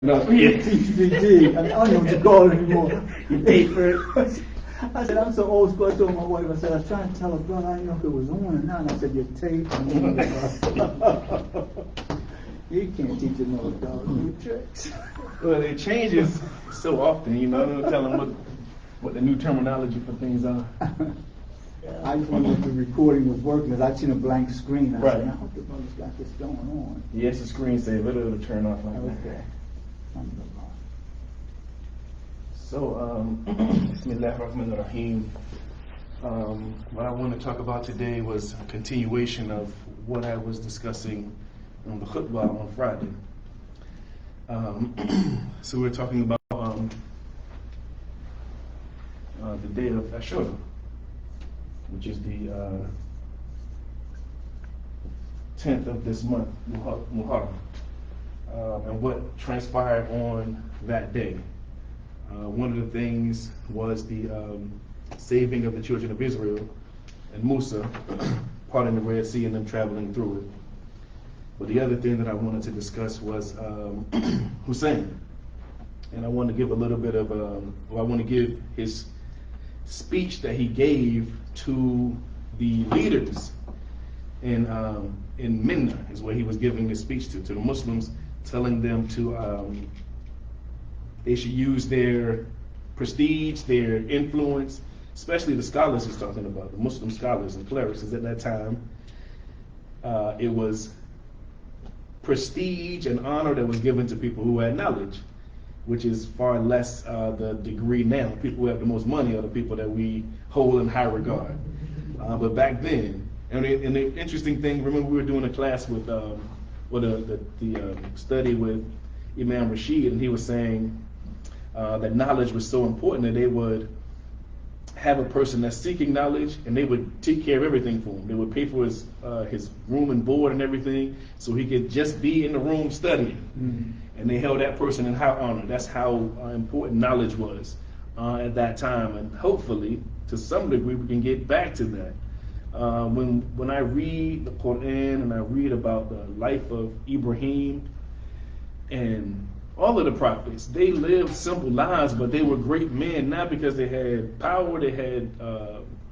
No, TBD. I don't know what to call it anymore. You paid for it. I said, I'm so old school. I told my wife, I said, I was trying to tell her, brother, I didn't know if it was on or not. And I said, your tape. You can't teach another dog new tricks. Well, it changes so often, you know. Don't tell them what the new terminology for things are. I just wondered if the recording was working because I'd seen a blank screen. I said, I hope the brother's got this going on. Yes, the screensaver, it'll turn off like that. Okay. So, Bismillahirrahmanirrahim. What I want to talk about today was a continuation of what I was discussing on the khutbah on Friday. So we're talking about the day of Ashura, which is the 10th of this month, Muharram, and what transpired on that day. One of the things was the saving of the children of Israel and Musa parting the Red Sea and them traveling through it. But the other thing that I wanted to discuss was Hussain. And I want to give a little bit of, I want to give his speech that he gave to the leaders in Minna, is where he was giving his speech to the Muslims, telling them to they should use their prestige, their influence, especially the scholars he's talking about, the Muslim scholars and clerics, because at that time it was prestige and honor that was given to people who had knowledge, which is far less the degree now. People who have the most money are the people that we hold in high regard. But back then, and the interesting thing, remember we were doing a class with, the study with Imam Rashid, and he was saying that knowledge was so important that they would have a person that's seeking knowledge, and they would take care of everything for him. They would pay for his room and board and everything, so he could just be in the room studying. Mm-hmm. And they held that person in high honor. That's how important knowledge was at that time. And hopefully, to some degree, we can get back to that. When I read the Quran and I read about the life of Ibrahim and all of the prophets, they lived simple lives, but they were great men, not because they had power, they had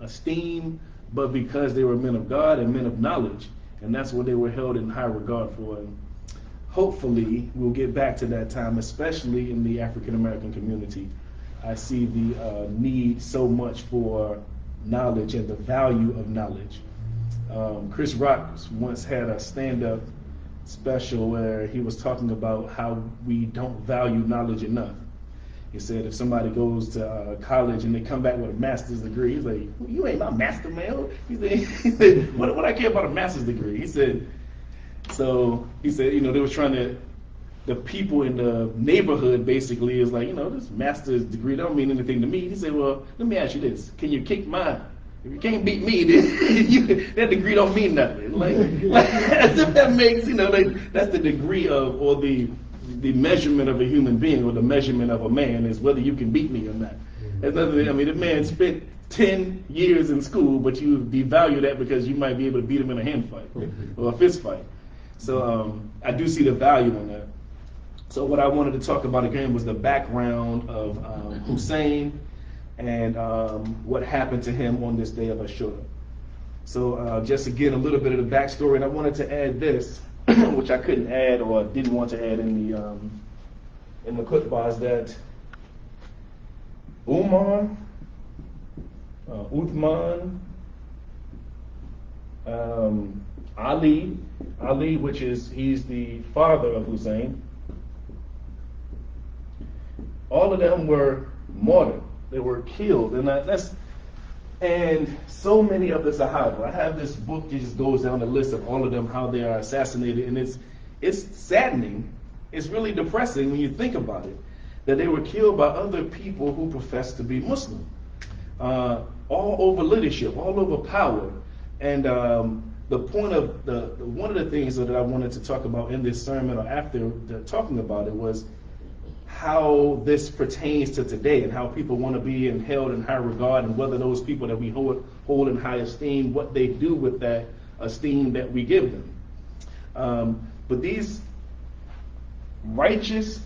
esteem, but because they were men of God and men of knowledge. And that's what they were held in high regard for. And hopefully, we'll get back to that time, especially in the African American community. I see the need so much for knowledge and the value of knowledge. Chris Rock once had a stand-up special where he was talking about how we don't value knowledge enough. He said if somebody goes to college and they come back with a master's degree, he's like, you ain't my master, man. He said what I care about a master's degree? He said, they was trying to, the people in the neighborhood basically is like, this master's degree don't mean anything to me. He said, well, let me ask you this. Can you kick mine? If you can't beat me, then that degree don't mean nothing. Like as if that makes, that's the degree of, or the measurement of a human being, or the measurement of a man is whether you can beat me or not. The man spent 10 years in school, but you devalue that because you might be able to beat him in a hand fight or a fist fight. So I do see the value in that. So what I wanted to talk about again was the background of Hussain and what happened to him on this day of Ashura. So just again, a little bit of the backstory, and I wanted to add this, which I couldn't add or didn't want to add in the khutbah, is that Umar, Uthman, Ali, which is, he's the father of Hussain, all of them were martyred. They were killed, and so many of the Sahaba. I have this book that just goes down the list of all of them, how they are assassinated, and it's saddening. It's really depressing when you think about it, that they were killed by other people who profess to be Muslim, all over leadership, all over power. And the point of one of the things that I wanted to talk about in this sermon, or after talking about it, was how this pertains to today and how people want to be held in high regard, and whether those people that we hold in high esteem, what they do with that esteem that we give them. But these righteous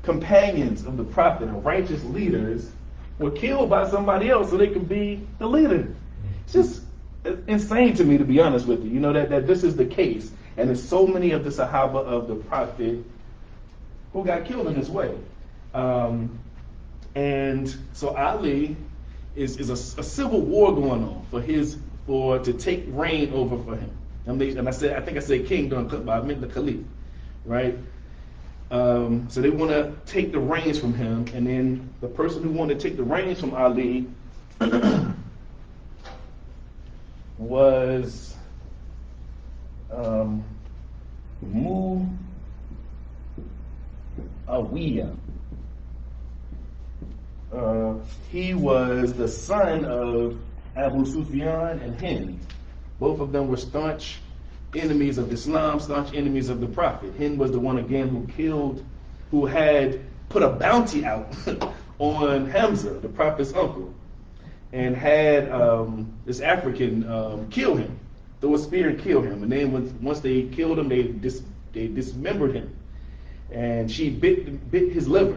companions of the prophet and righteous leaders were killed by somebody else so they could be the leader. It's just insane to me, to be honest with you. You know that this is the case, and there's so many of the Sahaba of the prophet who got killed in this way. And so Ali is a civil war going on to take reign over for him. And I think I said king during but I meant the caliph, right? So they want to take the reins from him, and then the person who wanted to take the reins from Ali was Muawiyah. He was the son of Abu Sufyan and Hind. Both of them were staunch enemies of Islam, staunch enemies of the Prophet. Hind was the one again who had put a bounty out on Hamza, the Prophet's uncle, and had this African kill him, throw a spear and kill him. And then once they killed him, they dismembered him, and she bit his liver.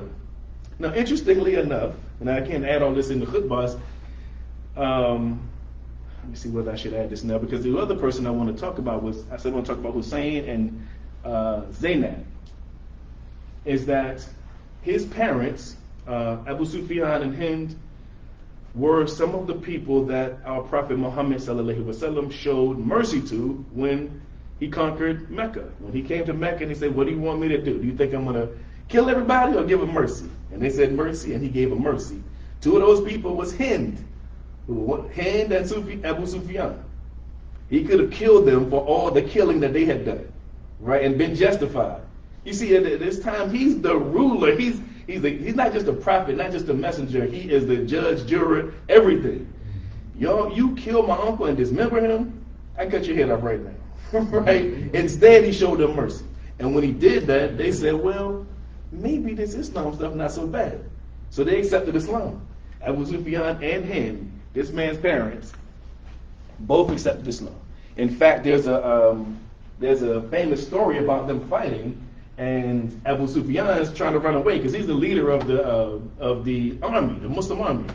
Now, interestingly enough, and I can't add all this in the khutbahs. Let me see whether I should add this now, because the other person I want to talk about I want to talk about Hussain and Zainab. Is that his parents, Abu Sufyan and Hind, were some of the people that our Prophet Muhammad ﷺ showed mercy to when he conquered Mecca. When he came to Mecca and he said, "What do you want me to do? Do you think I'm going to kill everybody or give them mercy?" And they said mercy, and he gave them mercy. Two of those people was Hind and Abu Sufyan. He could have killed them for all the killing that they had done, right, and been justified. You see, at this time, he's the ruler. He's not just a prophet, not just a messenger. He is the judge, juror, everything. You kill my uncle and dismember him, I cut your head off right now, right? Instead, he showed them mercy. And when he did that, they said, well, maybe this Islam stuff not so bad. So they accepted Islam. Abu Sufyan and Hind, this man's parents, both accepted Islam. In fact, there's a famous story about them fighting, and Abu Sufyan is trying to run away because he's the leader of the army, the Muslim army.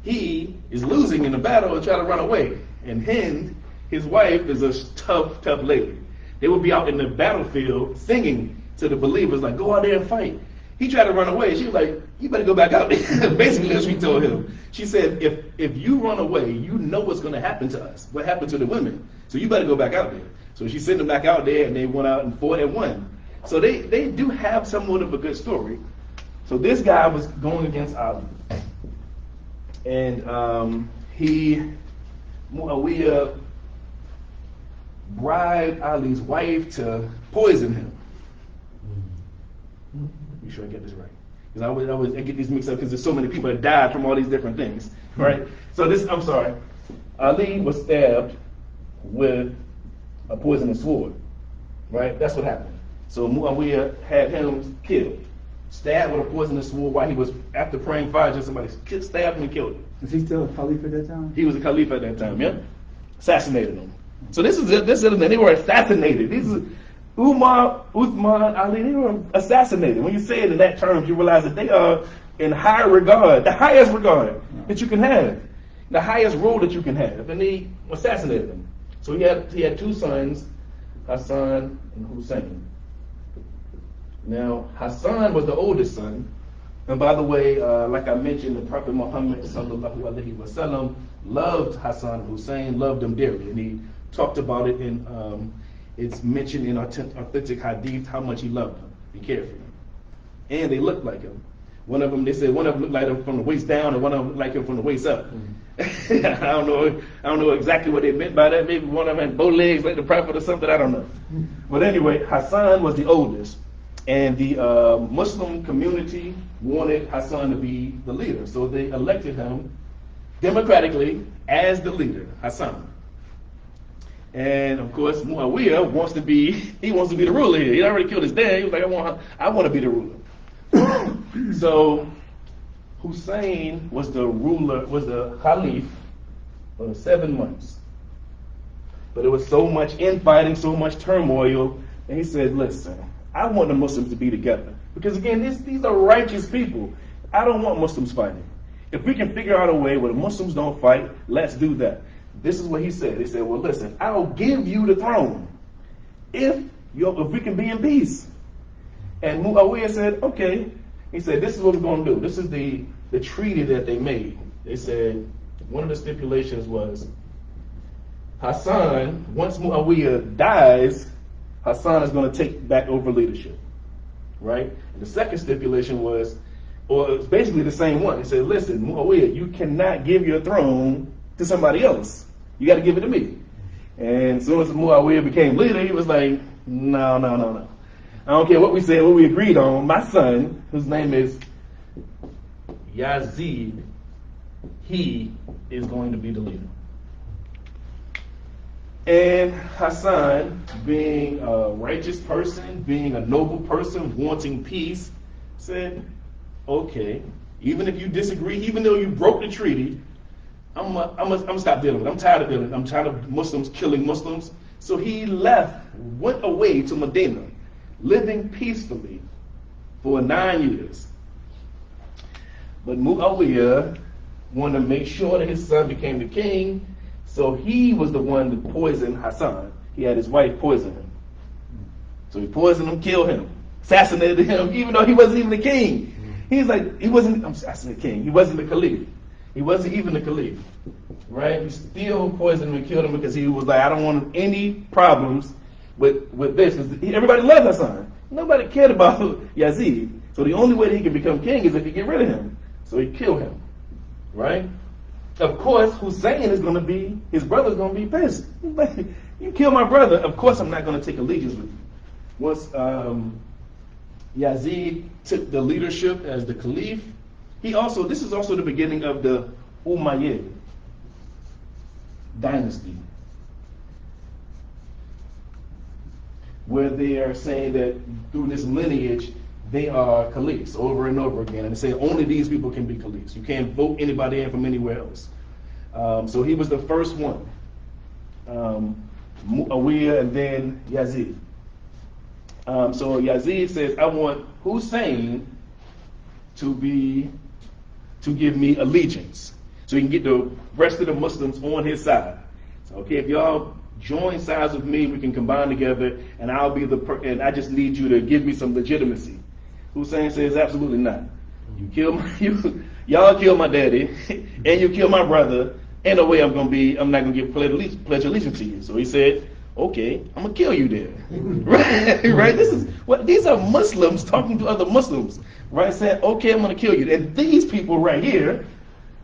He is losing in the battle and trying to run away. And Hind, his wife, is a tough lady. They would be out in the battlefield singing to the believers, like, go out there and fight. He tried to run away. She was like, you better go back out there. Basically, that's what she told him. She said, if you run away, you know what's going to happen to us. What happened to the women? So you better go back out there. So she sent them back out there, and they went out and fought and won. So they do have somewhat of a good story. So this guy was going against Ali. And Muawiyah bribed Ali's wife to poison him. Be sure I get this right, because I get these mixed up because there's so many people that died from all these different things, right? So I'm sorry. Ali was stabbed with a poisonous sword, right? That's what happened. So Muawiyah had him killed, stabbed with a poisonous sword while he was, after praying Fajr, somebody stabbed him and killed him. Was he still a caliph at that time? He was a caliph at that time, yeah. Assassinated him. So this is they were assassinated. These are Umar, Uthman, Ali, they were assassinated. When you say it in that terms, you realize that they are in high regard, the highest regard that you can have, the highest role that you can have. And they assassinated them. So he had two sons, Hussain and Hussain. Now, Hussain was the oldest son. And by the way, like I mentioned, the Prophet Muhammad ﷺ loved Hussain and Hussain, loved them dearly. And he talked about it in, it's mentioned in authentic hadith how much he loved them, he cared for them. And they looked like him. One of them, they said one of them looked like him from the waist down and one of them looked like him from the waist up. I don't know exactly what they meant by that. Maybe one of them had bow legs like the Prophet or something, I don't know. But anyway, Hussain was the oldest. And the Muslim community wanted Hussain to be the leader. So they elected him democratically as the leader, Hussain. And of course, Muawiyah wants to be the ruler here. He already killed his dad. He was like, I want to be the ruler. So Hussain was the caliph for 7 months. But there was so much infighting, so much turmoil, and he said, listen, I want the Muslims to be together. Because again, these are righteous people. I don't want Muslims fighting. If we can figure out a way where the Muslims don't fight, let's do that. This is what he said. He said, well, listen, I'll give you the throne if we can be in peace. And Muawiyah said, okay. He said, this is what we're going to do. This is the treaty that they made. They said, one of the stipulations was, Hussain, once Muawiyah dies, Hussain is going to take back over leadership. Right? And the second stipulation was, or it's basically the same one. He said, listen, Muawiyah, you cannot give your throne to somebody else. You got to give it to me. And as soon as Muawiyah became leader, he was like, no. I don't care what we said, what we agreed on. My son, whose name is Yazid, he is going to be the leader. And Hussain, being a righteous person, being a noble person, wanting peace, said, okay, even if you disagree, even though you broke the treaty, I'm gonna stop dealing with it. I'm tired of dealing with it. I'm tired of Muslims killing Muslims. So he went away to Medina, living peacefully for 9 years. But Muawiyah wanted to make sure that his son became the king, so he was the one that poisoned Hussain. He had his wife poison him. So he poisoned him, killed him, assassinated him, even though he wasn't even the king. He's like, he wasn't the king. He wasn't the caliph. He wasn't even the caliph. Right? He still poisoned him and killed him because he was like, I don't want any problems with this. Everybody loved Hussain. Nobody cared about Yazid. So the only way that he can become king is if he get rid of him. So he killed him. Right? Of course, Hussain is going to be, his brother's going to be pissed. He's like, you killed my brother. Of course I'm not going to take allegiance with you. Once Yazid took the leadership as the caliph, this is also the beginning of the Umayyad dynasty, where they are saying that through this lineage they are caliphs over and over again, and they say only these people can be caliphs. You can't vote anybody in from anywhere else. So he was the first one, Muawiyah, and then Yazid. So Yazid says, I want Hussain to give me allegiance, so he can get the rest of the Muslims on his side. So, okay, if y'all join sides with me, we can combine together, and I'll be and I just need you to give me some legitimacy. Hussain says, absolutely not. Y'all kill my daddy, and you kill my brother. Ain't no way I'm not gonna pledge allegiance to you. So he said, okay, I'm gonna kill you then. Right? These are Muslims talking to other Muslims, right? Saying, okay, I'm gonna kill you. And these people right here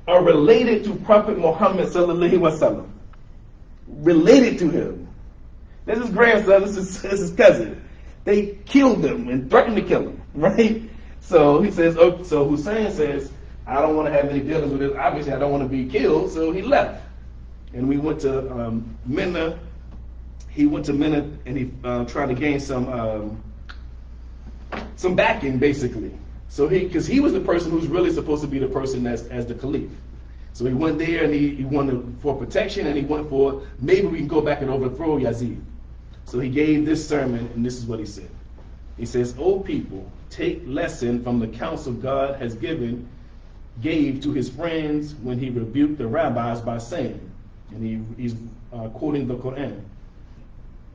are related to Prophet Muhammad sallallahu alaihi wasallam. Related to him. This is his grandson, this is his cousin. They killed him and threatened to kill him, right? So he says, so Hussain says, I don't want to have any dealings with this. Obviously, I don't want to be killed, so he left. And we went to Minna. He went to Minna and he tried to gain some backing, basically. So because he was the person who's really supposed to be the person as the caliph. So he went there and he wanted for protection, and he went for, maybe we can go back and overthrow Yazid. So he gave this sermon, and this is what he said. He says, O people, take lesson from the counsel God gave to his friends when he rebuked the rabbis by saying, and he's quoting the Quran.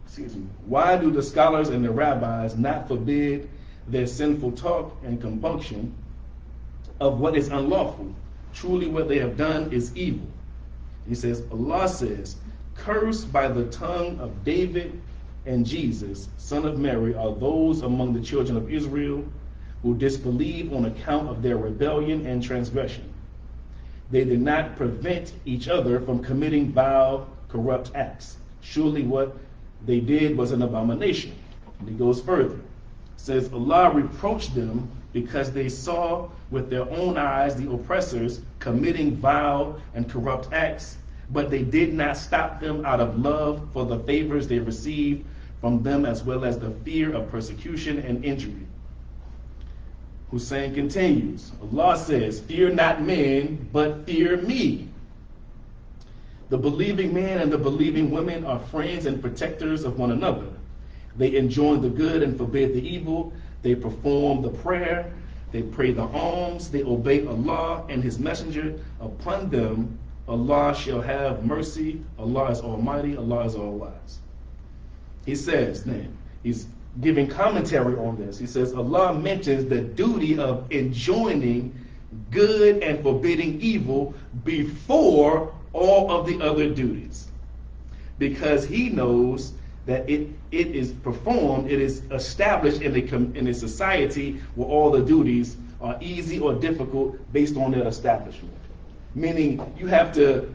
Excuse me. Why do the scholars and the rabbis not forbid their sinful talk and compunction of what is unlawful? Truly what they have done is evil. He says, Allah says, cursed by the tongue of David and Jesus, son of Mary, are those among the children of Israel who disbelieve on account of their rebellion and transgression. They did not prevent each other from committing vile, corrupt acts. Surely what they did was an abomination. And he goes further. Says, Allah reproached them because they saw with their own eyes the oppressors committing vile and corrupt acts, but they did not stop them out of love for the favors they received from them, as well as the fear of persecution and injury. Hussain continues, Allah says, fear not men, but fear me. The believing man and the believing women are friends and protectors of one another. They enjoin the good and forbid the evil. They perform the prayer, they pray the alms, they obey Allah and His Messenger. Upon them, Allah shall have mercy. Allah is Almighty, Allah is All-Wise. He says then, he's giving commentary on this. He says, Allah mentions the duty of enjoining good and forbidding evil before all of the other duties, because He knows that it is performed, it is established in a society where all the duties are easy or difficult based on their establishment. Meaning you have to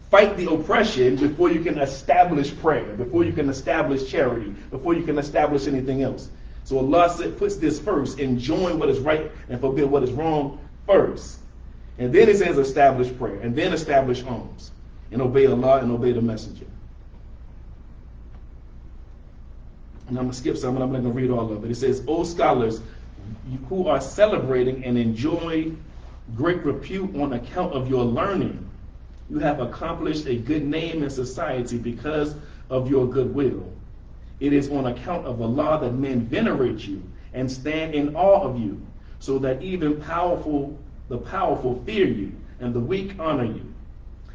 fight the oppression before you can establish prayer, before you can establish charity, before you can establish anything else. So Allah puts this first, enjoin what is right and forbid what is wrong first. And then it says establish prayer, and then establish alms, and obey Allah and obey the Messenger. And I'm going to skip some, and I'm not going to read all of it. It says, O scholars, who are celebrating and enjoy great repute on account of your learning, you have accomplished a good name in society because of your goodwill. It is on account of Allah that men venerate you and stand in awe of you, so that even the powerful fear you, and the weak honor you.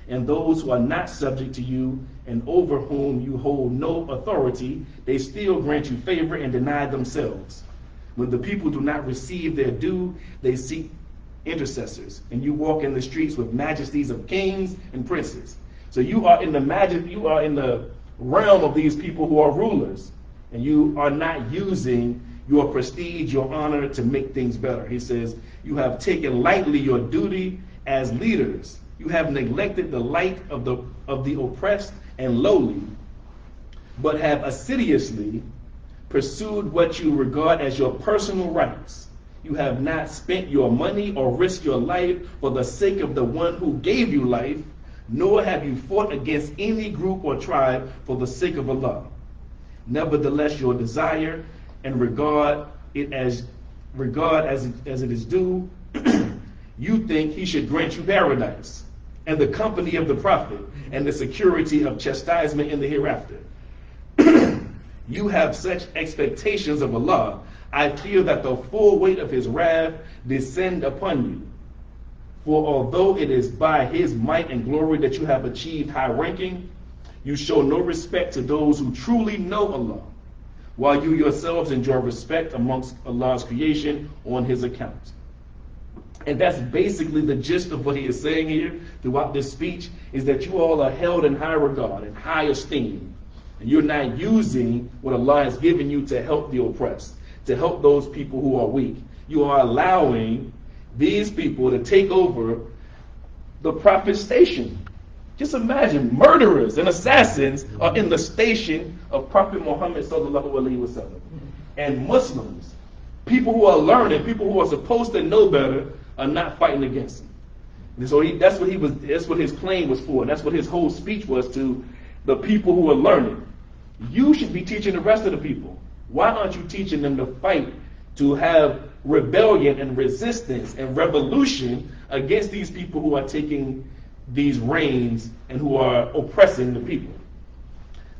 And those who are not subject to you, and over whom you hold no authority, they still grant you favor and deny themselves. When the people do not receive their due, they seek intercessors, and you walk in the streets with majesties of kings and princes. So you are in the realm of these people who are rulers, and you are not using your prestige, your honor to make things better. He says, you have taken lightly your duty as leaders. You have neglected the light of the oppressed and lowly, but have assiduously pursued what you regard as your personal rights. You have not spent your money or risked your life for the sake of the one who gave you life, nor have you fought against any group or tribe for the sake of Allah. Nevertheless, your desire and regard as it is due, you think He should grant you paradise and the company of the Prophet and the security of chastisement in the hereafter. You have such expectations of Allah. I fear that the full weight of His wrath descend upon you. For although it is by His might and glory that you have achieved high ranking, you show no respect to those who truly know Allah, while you yourselves enjoy respect amongst Allah's creation on His account. And that's basically the gist of what he is saying here throughout this speech, is that you all are held in high regard and high esteem. And you're not using what Allah has given you to help the oppressed, to help those people who are weak. You are allowing these people to take over the Prophet's station. Just imagine, murderers and assassins are in the station of Prophet Muhammad sallallahu alaihi wasallam. And Muslims, people who are learning, people who are supposed to know better, are not fighting against him. And so that's what his claim was for. And that's what his whole speech was to the people who are learning. You should be teaching the rest of the people. Why aren't you teaching them to fight, to have rebellion and resistance and revolution against these people who are taking these reins and who are oppressing the people?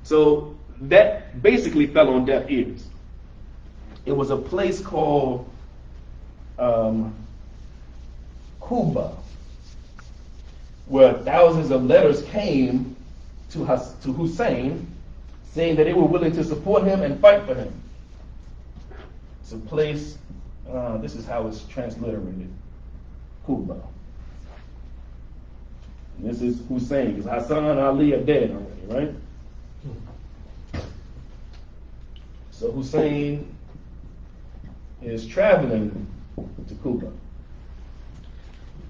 So that basically fell on deaf ears. It was a place called Kuba, where thousands of letters came to Hussain saying that they were willing to support him and fight for him. It's a place, this is how it's transliterated, Kuba. And this is Hussain, because Hassan and Ali are dead already, right? So Hussain is traveling to Kuba.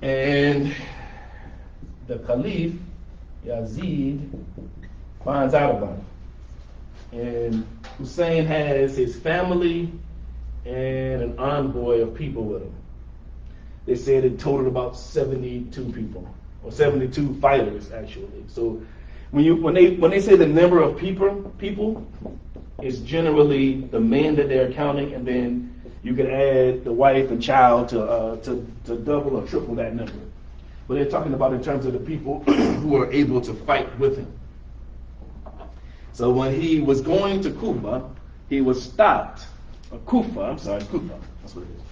And the Caliph, Yazid, finds out about it. And Hussain has his family and an envoy of people with him. They said it totaled about 72 people, or 72 fighters actually. So when they say the number of people, it's generally the men that they're counting, and then you can add the wife and child to double or triple that number. But they're talking about in terms of the people who are able to fight with him. So when he was going to Kuba, he was stopped Kufa. I'm sorry, Kufa. That's what it is.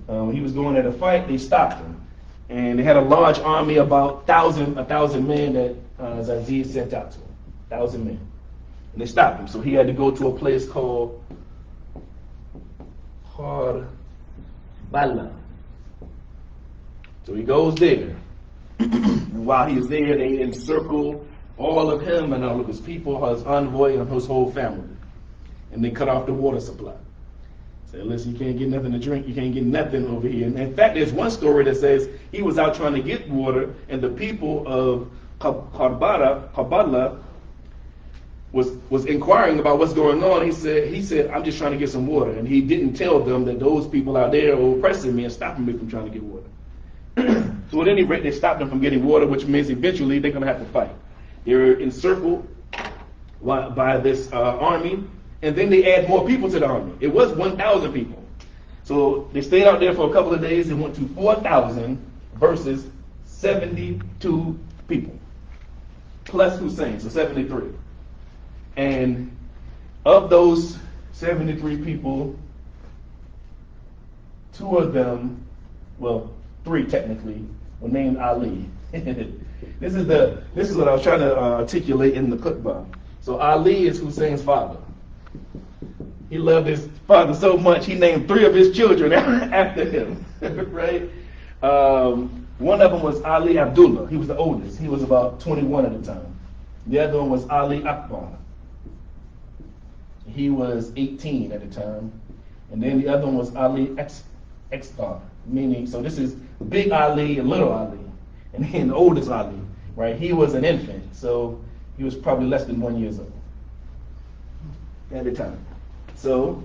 When he was going at a fight, they stopped him, and they had a large army, about 1,000 men that Zazie sent out to him, 1,000 men, and they stopped him. So he had to go to a place called Harbala. So he goes there. And while he's there, they encircle all of him and all of his people, his envoy, and his whole family. And they cut off the water supply. Say, listen, you can't get nothing to drink, you can't get nothing over here. And in fact, there's one story that says he was out trying to get water, and the people of Harbala was inquiring about what's going on. He said, I'm just trying to get some water. And he didn't tell them that those people out there are oppressing me and stopping me from trying to get water. So at any rate, they stopped them from getting water, which means eventually they're going to have to fight. They're encircled by this army, and then they add more people to the army. It was 1,000 people. So they stayed out there for a couple of days and went to 4,000 versus 72 people, plus Hussain, so 73. And of those 73 people, 2 of them, well, 3 technically, were named Ali. This is what I was trying to articulate in the khutbah. So Ali is Hussein's father. He loved his father so much he named 3 of his children after him. Right? One of them was Ali Abdullah. He was the oldest. He was about 21 at the time. The other one was Ali Akbar. He was 18 at the time. And then the other one was Ali Exbar, meaning, so this is Big Ali and Little Ali. And then the oldest Ali, right? He was an infant, so he was probably less than 1 year old at the time. So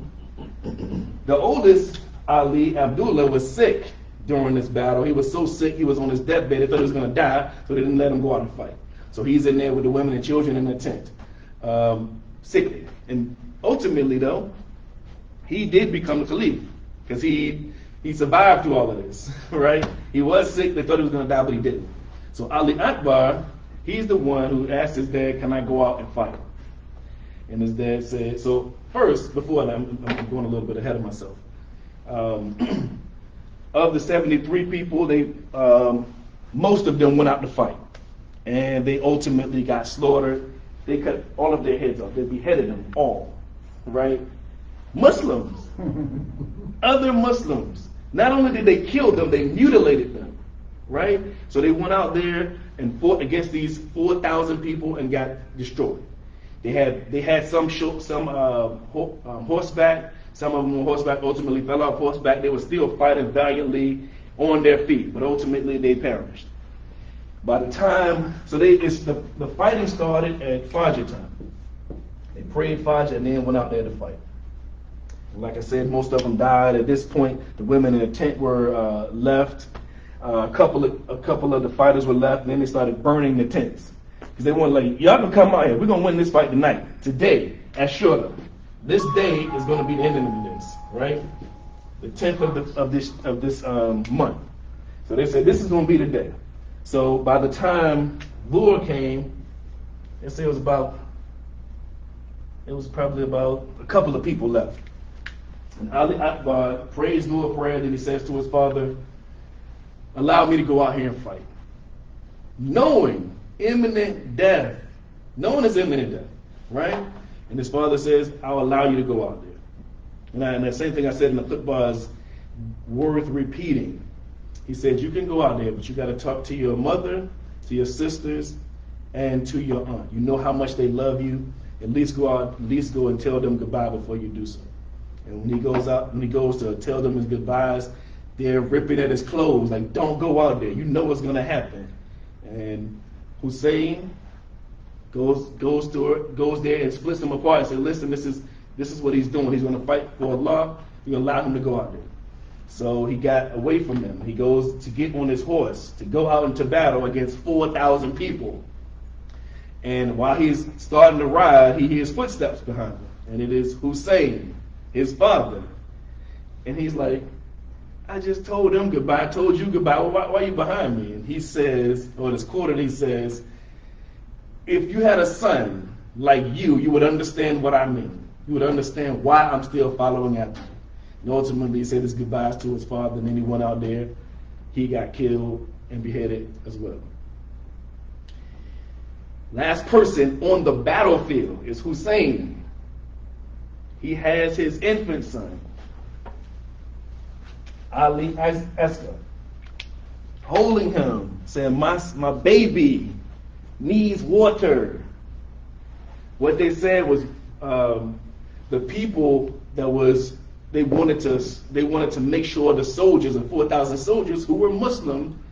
the oldest Ali, Abdullah, was sick during this battle. He was so sick, he was on his deathbed. They thought he was going to die, so they didn't let him go out and fight. So he's in there with the women and children in the tent, sickly. And ultimately, though, he did become the caliph because he survived through all of this, right? He was sick. They thought he was going to die, but he didn't. So Ali Akbar, he's the one who asked his dad, can I go out and fight? And his dad said, so first, before I'm going a little bit ahead of myself. Of the 73 people, most of them went out to fight. And they ultimately got slaughtered. They cut all of their heads off. They beheaded them all, right? Muslims, other Muslims, not only did they kill them, they mutilated them, right? So they went out there and fought against these 4,000 people and got destroyed. They had some horseback. Some of them on horseback ultimately fell off horseback. They were still fighting valiantly on their feet, but ultimately they perished. By the time, so the fighting started at Fajr time. They prayed Fajr and then went out there to fight. Like I said, most of them died. At this point, the women in the tent were left. A couple of the fighters were left, and then they started burning the tents. Because they wanted, like, y'all can come out here. We're going to win this fight tonight, today, at Shura. This day is going to be the ending of this, right? The 10th of this month. So they said, this is going to be the day. So by the time Lure came, they said it was probably about a couple of people left. And Ali Akbar prays Lure prayer, then he says to his father, allow me to go out here and fight. Knowing imminent death. Knowing it's imminent death, right? And his father says, I'll allow you to go out there. And the same thing I said in the khutbah is worth repeating. He said, you can go out there, but you got to talk to your mother, to your sisters, and to your aunt. You know how much they love you. At least go and tell them goodbye before you do so. And when he goes to tell them his goodbyes, they're ripping at his clothes, like, don't go out there. You know what's going to happen. And Hussain goes there and splits them apart and says, listen, this is what he's doing. He's going to fight for Allah. You're going to allow him to go out there. So he got away from them. He goes to get on his horse to go out into battle against 4,000 people. And while he's starting to ride, he hears footsteps behind him. And it is Hussain, his father. And he's like, I just told them goodbye. I told you goodbye. Why are you behind me? And he says, or it's quoted, he says, if you had a son like you would understand what I mean. you would understand why I'm still following after him. And ultimately, he said his goodbyes to his father, and then he went out there. He got killed and beheaded as well. Last person on the battlefield is Hussain. He has his infant son, Ali Askar, holding him, saying, my baby needs water. What they said was the people they wanted to make sure the soldiers, the 4,000 soldiers who were Muslim,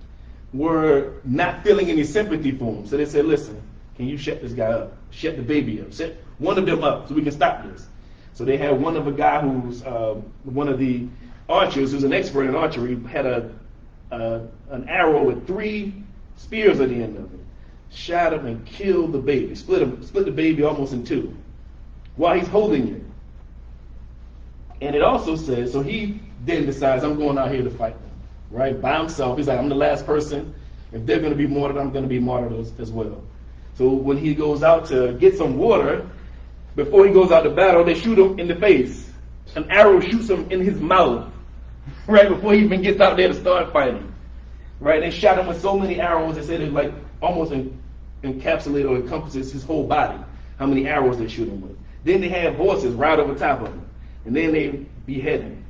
were not feeling any sympathy for him. So they said, listen, can you shut this guy up? Shut the baby up. Shut one of them up so we can stop this. So they had one of a guy who's one of the archers, who's an expert in archery, had an arrow with 3 spears at the end of it. Shot him and killed the baby. Split the baby almost in 2 while he's holding it. And it also says, so he then decides, I'm going out here to fight them, right? By himself. He's like, I'm the last person. If they're going to be martyred, I'm going to be martyred as well. So when he goes out to get some water, before he goes out to battle, they shoot him in the face. An arrow shoots him in his mouth, right before he even gets out there to start fighting. Right? They shot him with so many arrows, they said it like almost encapsulated or encompasses his whole body, how many arrows they shoot him with. Then they had horses ride over top of him. And then they behead him.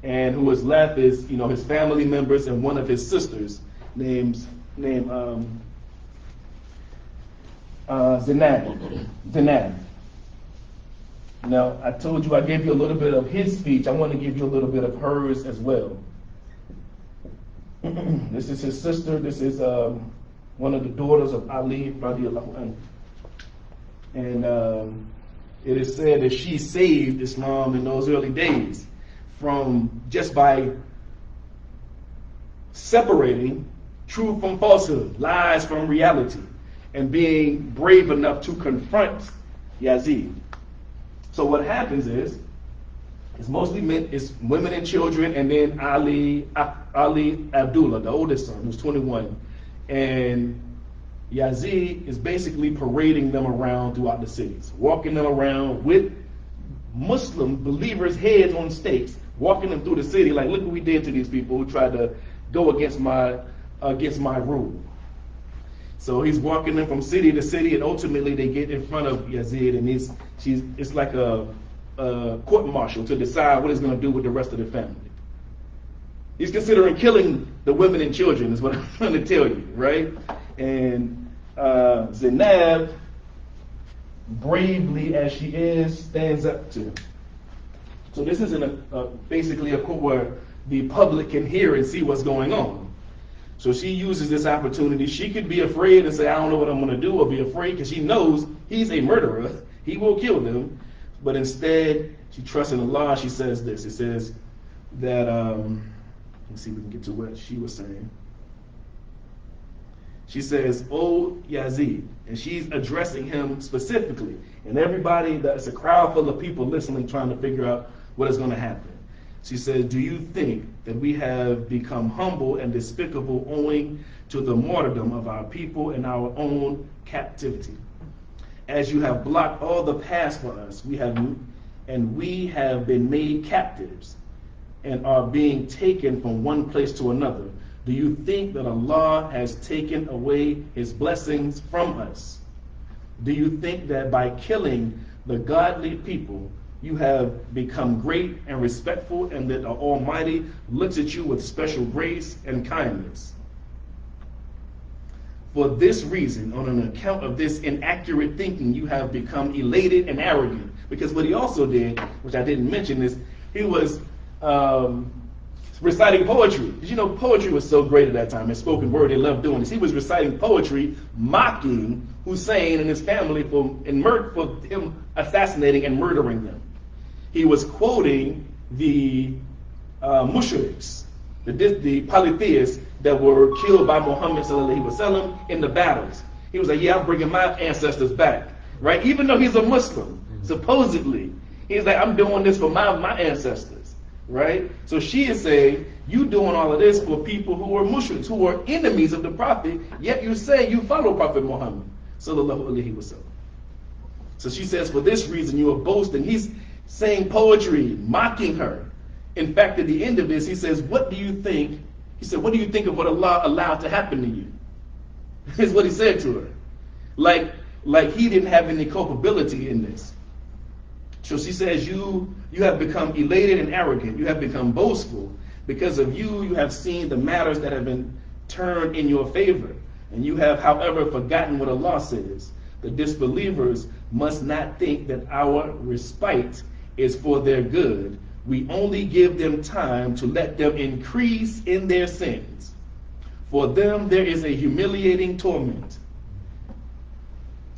And who was left is, his family members and one of his sisters named Zainab. Now, I told you I gave you a little bit of his speech. I want to give you a little bit of hers as well. This is his sister. This is one of the daughters of Ali, radiallahu anhu. And it is said that she saved Islam in those early days from just by separating truth from falsehood, lies from reality, and being brave enough to confront Yazid. So what happens is, it's mostly men, it's women and children, and then Ali Abdullah, the oldest son, who's 21, and Yazid is basically parading them around throughout the cities, walking them around with Muslim believers' heads on stakes, walking them through the city like, look what we did to these people who tried to go against my rule. So he's walking them from city to city, and ultimately they get in front of Yazid, and it's like a court martial to decide what he's going to do with the rest of the family. He's considering killing the women and children, is what I'm trying to tell you, right? And Zainab, bravely as she is, stands up to him. So this isn't basically a court where the public can hear and see what's going on. So she uses this opportunity. She could be afraid and say, I don't know what I'm going to do, or be afraid because she knows he's a murderer. He will kill them. But instead, she trusts in Allah. She says this. It says that, let's see if we can get to what she was saying. She says, "O Yazid," and she's addressing him specifically. And everybody, that's a crowd full of people listening, trying to figure out what is going to happen. She says, "Do you think that we have become humble and despicable owing to the martyrdom of our people and our own captivity? As you have blocked all the paths for us, we have been made captives and are being taken from one place to another. Do you think that Allah has taken away His blessings from us? Do you think that by killing the godly people, you have become great and respectful, and that the Almighty looks at you with special grace and kindness? For this reason, on an account of this inaccurate thinking, you have become elated and arrogant." Because what he also did, which I didn't mention, is he was reciting poetry. Did you know poetry was so great at that time? And spoken word, they loved doing this. He was reciting poetry, mocking Hussain and his family for him assassinating and murdering them. He was quoting the mushriks, the polytheists that were killed by Muhammad sallallahu alaihi wasallam in the battles. He was like, yeah, I'm bringing my ancestors back, right? Even though he's a Muslim, supposedly, he's like, I'm doing this for my ancestors, right? So she is saying, you doing all of this for people who are mushriks, who are enemies of the Prophet, yet you say you follow Prophet Muhammad sallallahu alaihi wasallam. So she says, for this reason you are boasting. He's saying poetry, mocking her. In fact, at the end of this, he says, what do you think? He said, what do you think of what Allah allowed to happen to you? Is what he said to her. Like he didn't have any culpability in this. So she says, you have become elated and arrogant. You have become boastful. Because of you have seen the matters that have been turned in your favor. And you have, however, forgotten what Allah says. The disbelievers must not think that our respite is for their good. We only give them time to let them increase in their sins. For them there is a humiliating torment.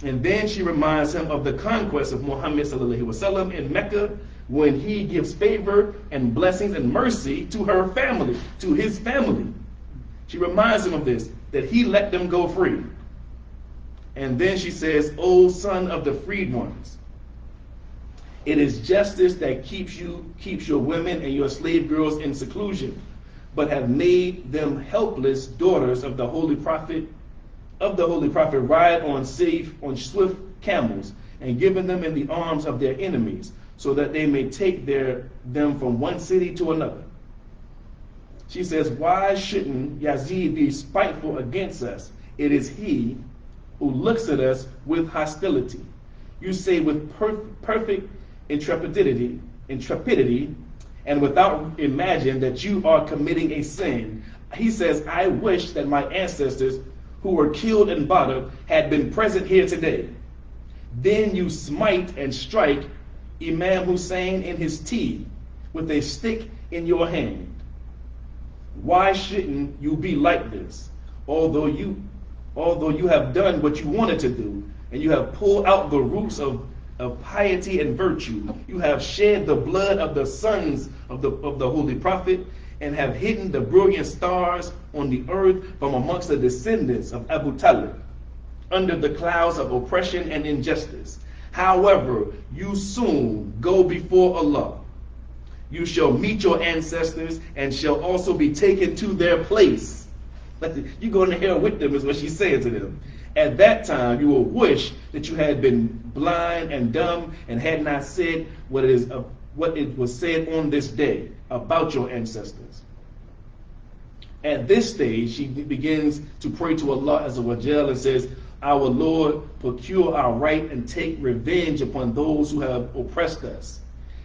And then she reminds him of the conquest of Muhammad ﷺ in Mecca, when he gives favor and blessings and mercy to her family, to his family. She reminds him of this, that he let them go free. And then she says, O son of the freed ones, it is justice that keeps your women and your slave girls in seclusion, but have made them helpless daughters of the Holy Prophet, ride on swift camels, and given them in the arms of their enemies, so that they may take them from one city to another. She says, why shouldn't Yazid be spiteful against us? It is he who looks at us with hostility. You say with perfect intrepidity, and without imagine that you are committing a sin. He says, I wish that my ancestors who were killed in Badr had been present here today. Then you smite and strike Imam Hussain in his teeth with a stick in your hand. Why shouldn't you be like this? Although you have done what you wanted to do, and you have pulled out the roots of piety and virtue, you have shed the blood of the sons of the Holy Prophet, and have hidden the brilliant stars on the earth from amongst the descendants of Abu Talib, under the clouds of oppression and injustice. However, you soon go before Allah. You shall meet your ancestors and shall also be taken to their place. You go in hell with them is what she's saying to them. At that time, you will wish that you had been blind and dumb and had not said what it was said on this day about your ancestors. At this stage, she begins to pray to Allah Azza wa Jal and says, our Lord, procure our right and take revenge upon those who have oppressed us.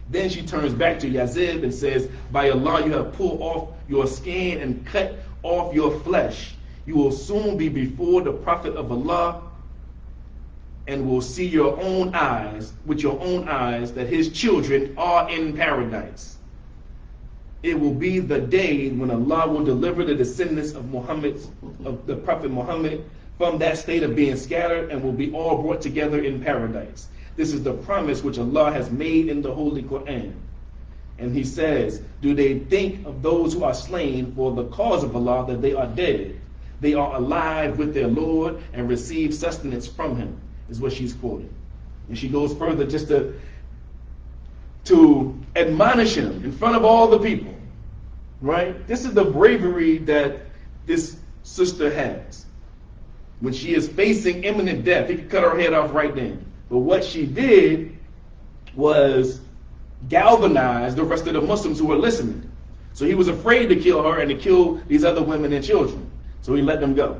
Then she turns back to Yazid and says, by Allah, you have pulled off your skin and cut off your flesh. You will soon be before the Prophet of Allah and will see with your own eyes, that his children are in paradise. It will be the day when Allah will deliver the descendants of the Prophet Muhammad from that state of being scattered and will be all brought together in paradise. This is the promise which Allah has made in the Holy Quran. And he says, do they think of those who are slain for the cause of Allah that they are dead? They are alive with their Lord and receive sustenance from him, is what she's quoting. And she goes further just to admonish him in front of all the people. Right? This is the bravery that this sister has. When she is facing imminent death, he could cut her head off right then. But what she did was galvanize the rest of the Muslims who were listening. So he was afraid to kill her and to kill these other women and children. So he let them go.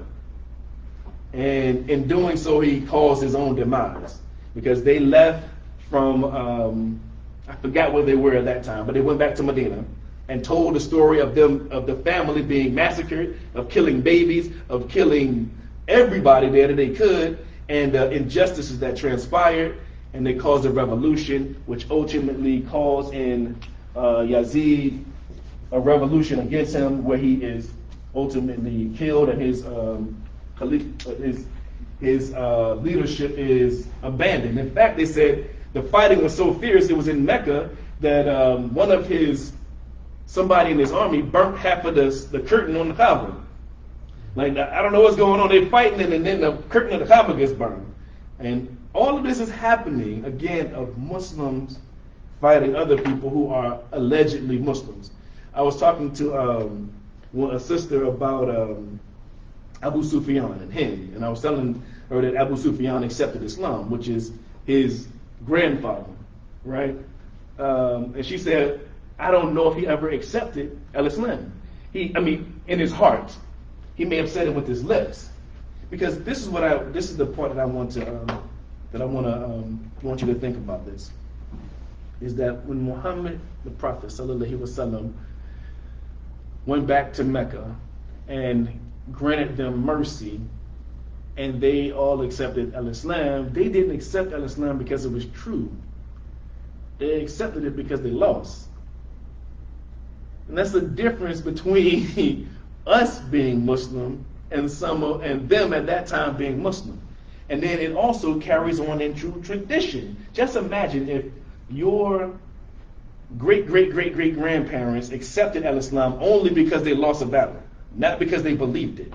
And in doing so, he caused his own demise. Because they left from, I forgot where they were at that time, but they went back to Medina and told the story of the family being massacred, of killing babies, of killing everybody there that they could, and the injustices that transpired, and they caused a revolution, which ultimately caused in Yazid a revolution against him, where he is ultimately killed, and his leadership is abandoned. In fact, they said the fighting was so fierce, it was in Mecca, that somebody in his army burnt half of the curtain on the Kaaba. Like, I don't know what's going on. They're fighting, and then the curtain of the Kaaba gets burned. And all of this is happening, again, of Muslims fighting other people who are allegedly Muslims. I was talking to a sister about Abu Sufyan and him, and I was telling her that Abu Sufyan accepted Islam, which is his grandfather, right? And she said, I don't know if he ever accepted al-Islam. In his heart, he may have said it with his lips, because this is the part that I want you to think about. This is that when Muhammad, the Prophet sallallahu alaihi wasallam, went back to Mecca and granted them mercy, and they all accepted al-Islam, they didn't accept al-Islam because it was true. They accepted it because they lost. And that's the difference between us being Muslim and them at that time being Muslim. And then it also carries on into tradition. Just imagine if your great-great-great-great-grandparents accepted al-Islam only because they lost a battle, not because they believed it,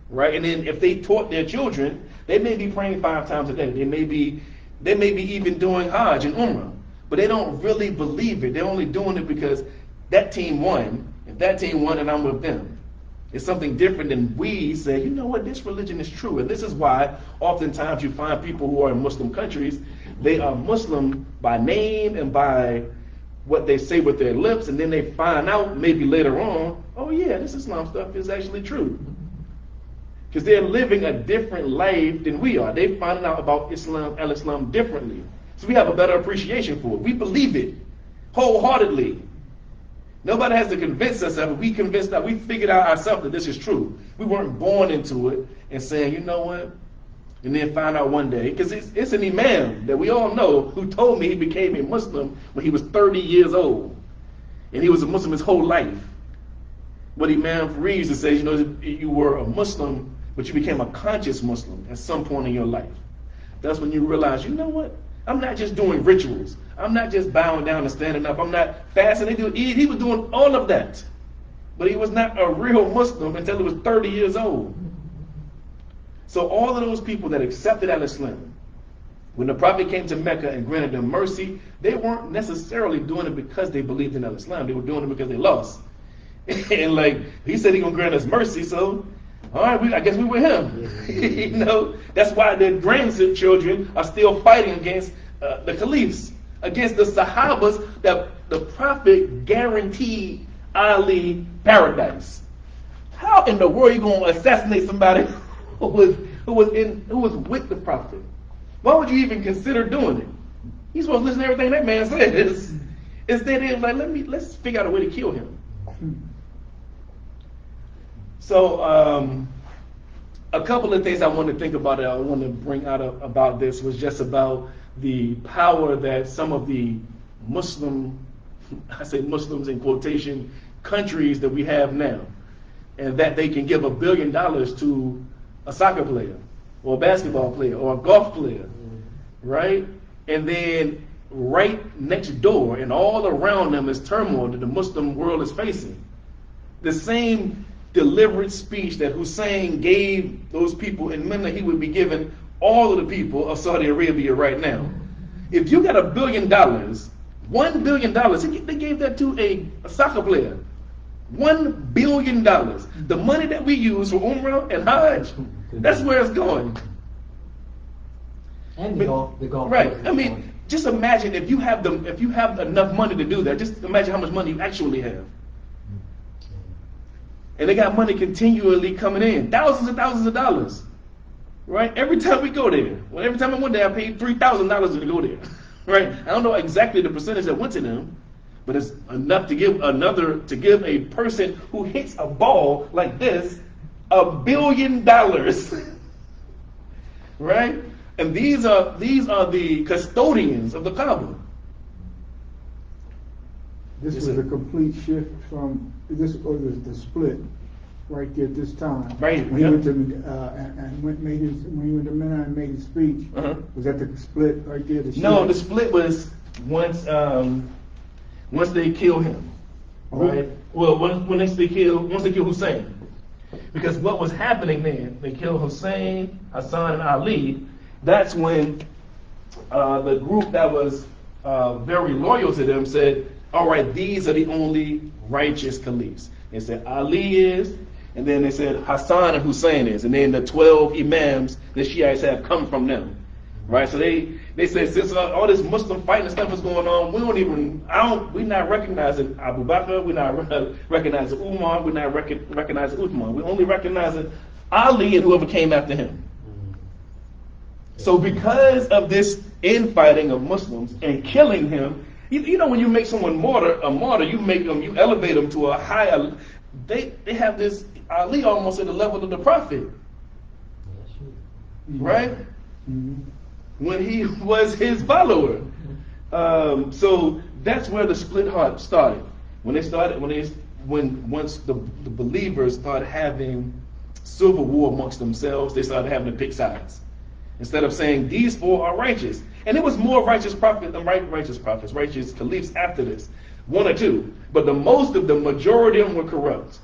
right? And then if they taught their children, they may be praying 5 times a day. They may be even doing Hajj and Umrah, but they don't really believe it. They're only doing it because that team won. If that team won, and I'm with them. It's something different than we say, you know what, this religion is true. And this is why oftentimes you find people who are in Muslim countries, they are Muslim by name and by what they say with their lips, and then they find out maybe later on, oh yeah, this Islam stuff is actually true. Because they're living a different life than we are. They're finding out about al-Islam differently. So we have a better appreciation for it. We believe it wholeheartedly. Nobody has to convince us of it. We convinced that we figured out ourselves that this is true. We weren't born into it and saying, you know what? And then find out one day, because it's an imam that we all know who told me he became a Muslim when he was 30 years old. And he was a Muslim his whole life. But Imam reads and says, you know, you were a Muslim, but you became a conscious Muslim at some point in your life. That's when you realize, you know what? I'm not just doing rituals. I'm not just bowing down and standing up. I'm not fasting. He was doing all of that. But he was not a real Muslim until he was 30 years old. So all of those people that accepted al-Islam, when the Prophet came to Mecca and granted them mercy, they weren't necessarily doing it because they believed in al-Islam. They were doing it because they lost. And like, he said he's going to grant us mercy, so all right, I guess we with him. You know, that's why their grandchildren are still fighting against the caliphs, against the Sahabas that the Prophet guaranteed Ali paradise. How in the world are you going to assassinate somebody who was with the Prophet? Why would you even consider doing it? You're supposed to listen to everything that man says. Instead, they're like, let's figure out a way to kill him. So, a couple of things I want to think about, I want to bring out about this was just about the power that some of the Muslim, I say Muslims in quotation, countries that we have now, and that they can give $1 billion to a soccer player, or a basketball player, or a golf player, right? And then right next door and all around them is turmoil that the Muslim world is facing. The same deliberate speech that Hussain gave those people in Medina, he would be giving all of the people of Saudi Arabia right now. If you got $1 billion, $1 billion, they gave that to a soccer player. $1 billion. The money that we use for Umrah and Hajj, that's where it's going. And the golf. Right. I mean, just imagine if you have enough money to do that. Just imagine how much money you actually have. And they got money continually coming in, thousands and thousands of dollars, right? Every time we go there, well, every time I went there, I paid $3,000 to go there, right? I don't know exactly the percentage that went to them, but it's enough to give a person who hits a ball like this $1 billion, right? And these are the custodians of the Kaaba. This was a complete shift from this, or the split right there at this time. Right. When he went to when he went to Medina and made his speech. Was that the split right there? No, the split was once they kill him, right? Well, once they kill Hussain, because what was happening then? They killed Hussain, Hassan, and Ali. That's when the group that was very loyal to them said, all right, these are the only righteous caliphs. They said Ali is, and then they said Hassan and Hussain is, and then the 12 imams the Shiites have come from them. right? So they said since all this Muslim fighting stuff is going on, we're not recognizing Abu Bakr, we're not recognizing Umar, we're not recognizing Uthman. We're only recognizing Ali and whoever came after him. So because of this infighting of Muslims and killing him, you know when you make someone a martyr, you elevate them to a higher. They have this Ali almost at the level of the Prophet, right? Mm-hmm. When he was his follower. So that's where the split heart started. Once the believers started having civil war amongst themselves, they started having to pick sides. Instead of saying these four are righteous. And it was more righteous prophets, righteous caliphs after this. One or two. But the majority of them were corrupt.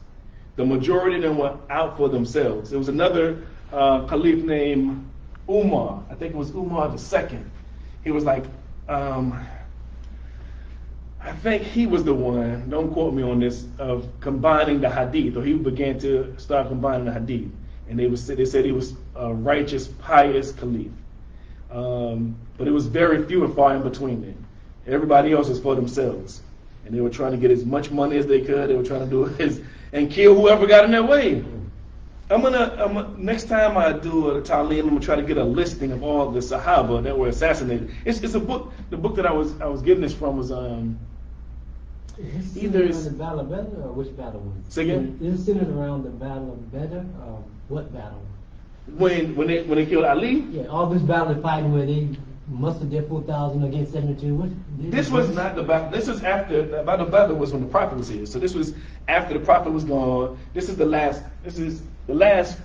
The majority of them were out for themselves. There was another caliph named Umar. I think it was Umar II. He was like, I think he was the one, don't quote me on this, of combining the hadith, or he began to start combining the hadith. And they said he was a righteous, pious caliph. But it was very few and far in between them. Everybody else was for themselves. And they were trying to get as much money as they could. They were trying to do and kill whoever got in their way. Next time I do a Talim, I'm gonna try to get a listing of all the Sahaba that were assassinated. It's a book. The book that I was getting this from was either the Battle of Badr or which battle was it? Say again? Is it centered around the Battle of Badr? What battle? When they killed Ali? Yeah, all this battle fighting where they mustered their 4,000 against 72. This was not the battle. This was after the Battle of Badr was when the Prophet was here. So this was after the Prophet was gone. This is the last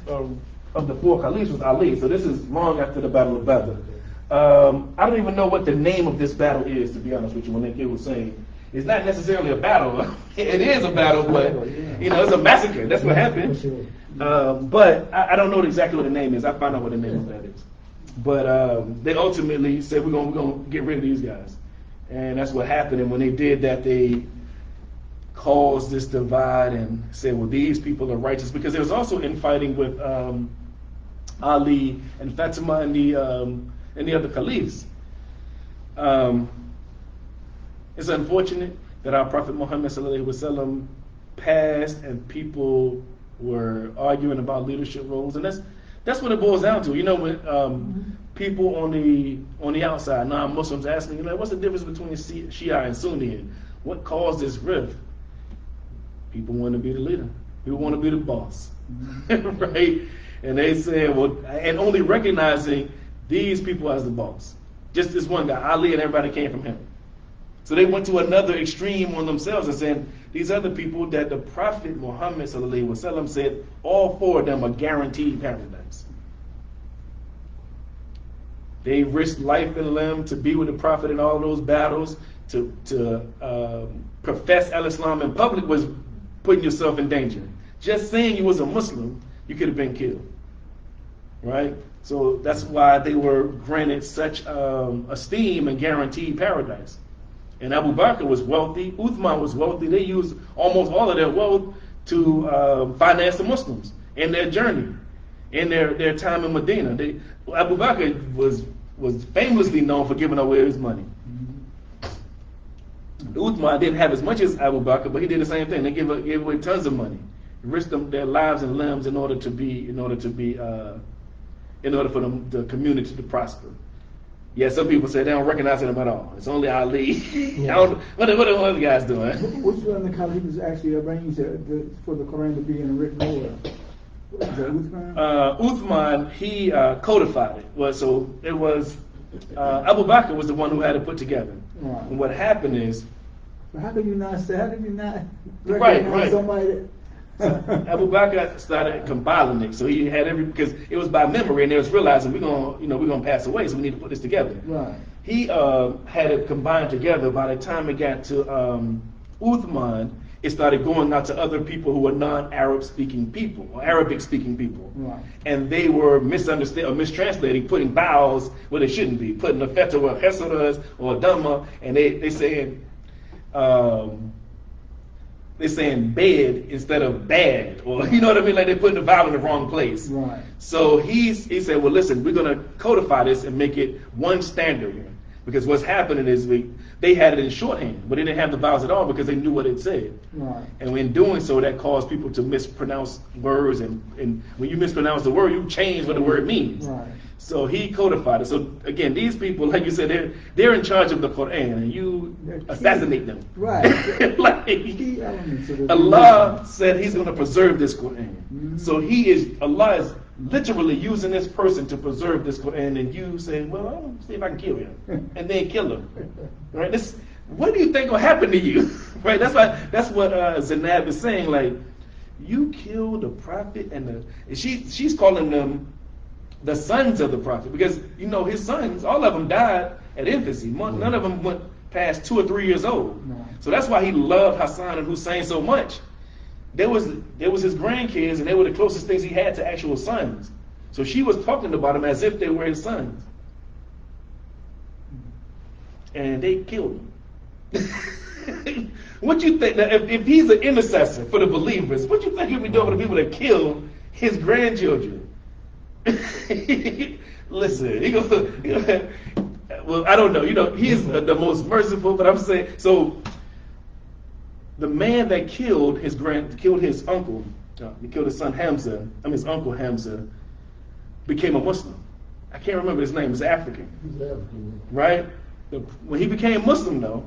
of the four caliphs was Ali. So this is long after the Battle of Badr. I don't even know what the name of this battle is, to be honest with you. When they were saying it's not necessarily a battle. It is a battle, but it's a massacre. That's what happened. But I don't know exactly what the name is. I'll find out what the name of that is. But they ultimately said we're gonna get rid of these guys, and that's what happened. And when they did that, they caused this divide and said, well, these people are righteous, because there was also infighting with Ali and Fatima and the other caliphs. It's unfortunate that our Prophet Muhammad ﷺ passed and people were arguing about leadership roles, and that's what it boils down to. When people on the outside, non-Muslims, asking, what's the difference between Shia and Sunni, and what caused this rift? People want to be the leader. People want to be the boss, right? And they said, and only recognizing these people as the boss. Just this one guy, Ali, and everybody came from him. So they went to another extreme on themselves and said, these other people that the Prophet Muhammad ﷺ said, all four of them are guaranteed paradise. They risked life and limb to be with the Prophet in all those battles. To profess al-Islam in public was putting yourself in danger. Just saying you was a Muslim, you could have been killed. Right? So that's why they were granted such esteem and guaranteed paradise. And Abu Bakr was wealthy, Uthman was wealthy. They used almost all of their wealth to finance the Muslims in their journey, in their time in Medina. Abu Bakr was famously known for giving away his money. Uthman didn't have as much as Abu Bakr, but he did the same thing. They gave away tons of money, risked their lives and limbs in order for the community to prosper. Yeah, some people say they don't recognize him at all. It's only Ali. What are the other guys doing? Which one of the caliphs actually arranged for the Quran to be in a written order? Is that Uthman? Uthman, he codified it. So it was Abu Bakr was the one who had it put together. Right. And what happened is, how can you not recognize somebody? Abu Bakr started compiling it, so he had because it was by memory, and they was realizing we're gonna pass away, so we need to put this together. Right. He had it combined together. By the time it got to Uthman, it started going out to other people who were non-Arab speaking people or Arabic speaking people, right. And they were misunderstanding or mistranslating, putting vowels where they shouldn't be, putting a feta where chesaras or dhamma, and they saying. they're saying bed instead of bad, or you know what I mean? Like they're putting the vowel in the wrong place. Right. So he said, well, listen, we're going to codify this and make it one standard. Because what's happening is they had it in shorthand, but they didn't have the vowels at all because they knew what it said. Right. And in doing so, that caused people to mispronounce words. And when you mispronounce the word, you change what the word means. Right. So he codified it. So again, these people, like you said, they're in charge of the Quran, and you assassinate them. Right. Like, Key elements of the Allah said He's going to preserve this Quran. Mhm. So Allah is literally using this person to preserve this Quran, and you say, well, I'll see if I can kill him, and then kill him. Right? What do you think will happen to you? Right? That's what Zainab is saying. Like, you killed the prophet, and she's calling them the sons of the prophet, because his sons, all of them died at infancy. None of them went past 2 or 3 years old. No. So that's why he loved Hussain and Hussain so much. There was his grandkids, and they were the closest things he had to actual sons. So she was talking about them as if they were his sons, and they killed him. What you think? Now, if he's an intercessor for the believers, what you think he'll be doing for the people that killed his grandchildren? Listen, well, I don't know. He's the most merciful, but I'm saying, so the man that killed his uncle, he killed his son Hamza, his uncle Hamza, became a Muslim. I can't remember his name. He's African. Right? When he became Muslim, though,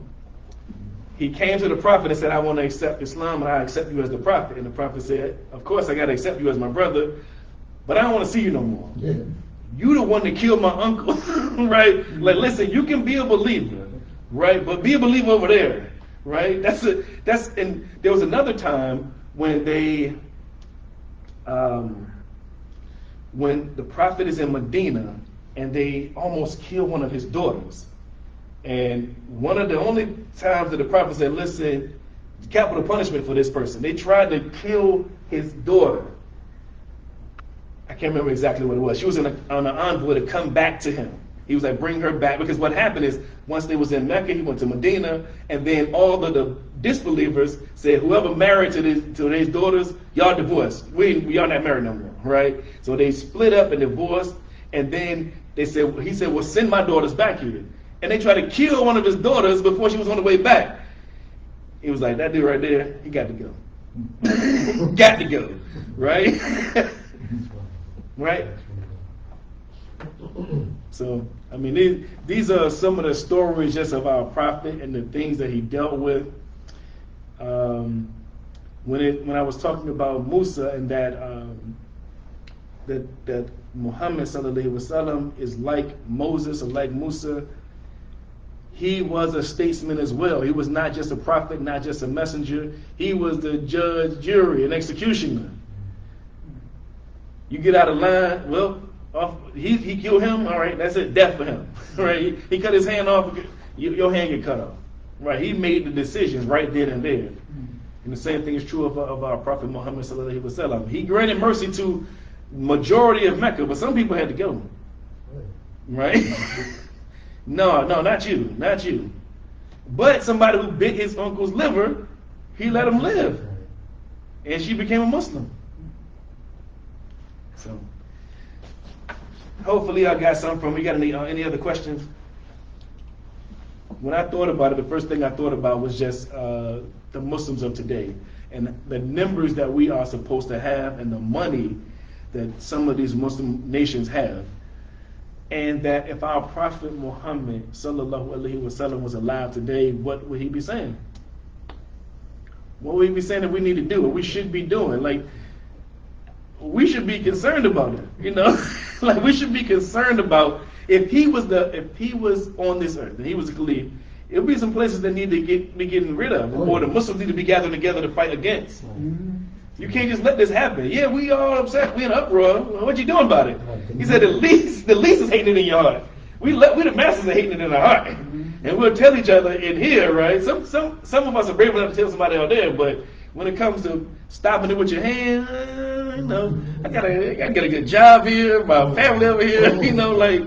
he came to the Prophet and said, I want to accept Islam, and I accept you as the Prophet. And the Prophet said, of course I got to accept you as my brother, but I don't want to see you no more. Yeah. You the one that killed my uncle, right? Like, listen, you can be a believer, right? But be a believer over there, right? And there was another time when when the Prophet is in Medina and they almost kill one of his daughters. And one of the only times that the Prophet said, listen, capital punishment for this person. They tried to kill his daughter. I can't remember exactly what it was. She was on an envoy to come back to him. He was like, bring her back. Because what happened is, once they was in Mecca, he went to Medina, and then all of the disbelievers said, whoever married to these daughters, y'all divorced. Y'all not married no more, right? So they split up and divorced, and then he said, well, send my daughters back here. And they tried to kill one of his daughters before she was on the way back. He was like, that dude right there, he got to go. Got to go, right? Right? So, I mean, these are some of the stories just of our prophet and the things that he dealt with. When I was talking about Musa and that Muhammad sallallahu alaihi wasallam is like Moses or like Musa, he was a statesman as well. He was not just a prophet, not just a messenger. He was the judge, jury, and executioner. You get out of line, well, he killed him, all right, that's it, death for him, right? He cut his hand off, your hand get cut off, right? He made the decision right then and there. And the same thing is true of our Prophet Muhammad sallallahu alaihi wasallam. He granted mercy to majority of Mecca, but some people had to go, right? No, not you. But somebody who bit his uncle's liver, he let him live, and she became a Muslim. So, hopefully I got something from you. Got any other questions? When I thought about it, the first thing I thought about was just the Muslims of today and the numbers that we are supposed to have and the money that some of these Muslim nations have. And that if our Prophet Muhammad sallallahu alaihi wasallam was alive today, what would he be saying? What would he be saying that we need to do, what we should be doing? Like, we should be concerned about it, like we should be concerned about if he was on this earth and he was a Khalif, it would be some places that need to be getting rid of, or the Muslims need to be gathering together to fight against. You can't just let this happen. Yeah, we all upset, we in uproar. What you doing about it? He said the least is hating it in your heart. We the masters are hating it in our heart, and we'll tell each other in here, right? Some of us are brave enough to tell somebody out there, but when it comes to stopping it with your hand, I gotta get a good job here, my family over here, like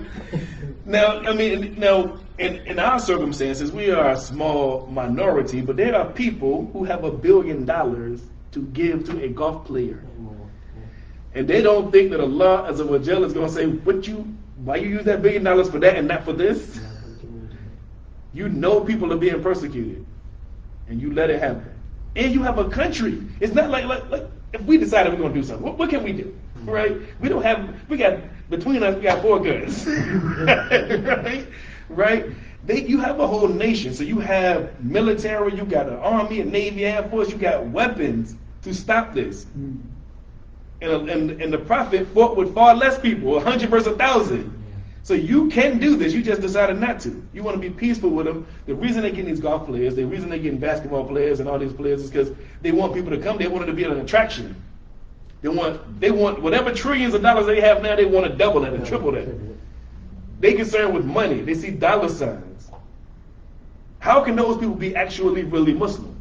now. I mean, now in our circumstances, we are a small minority, but there are people who have $1 billion to give to a golf player. And they don't think that Allah as a wajal is going to say, why you use that $1 billion for that and not for this? You know people are being persecuted, and you let it happen. And you have a country. It's not like if we decided we're going to do something, what can we do? Right? Between us, we got 4 guns. Right? You have a whole nation. So you have military, you got an army, a navy, air force, you got weapons to stop this. And the Prophet fought with far less people, 100 versus 1,000. So you can do this. You just decided not to. You want to be peaceful with them. The reason they're getting these golf players, the reason they're getting basketball players and all these players is because they want people to come. They want it to be an attraction. They want whatever trillions of dollars they have now, they want to double that and triple that. They concerned with money. They see dollar signs. How can those people be actually really Muslim?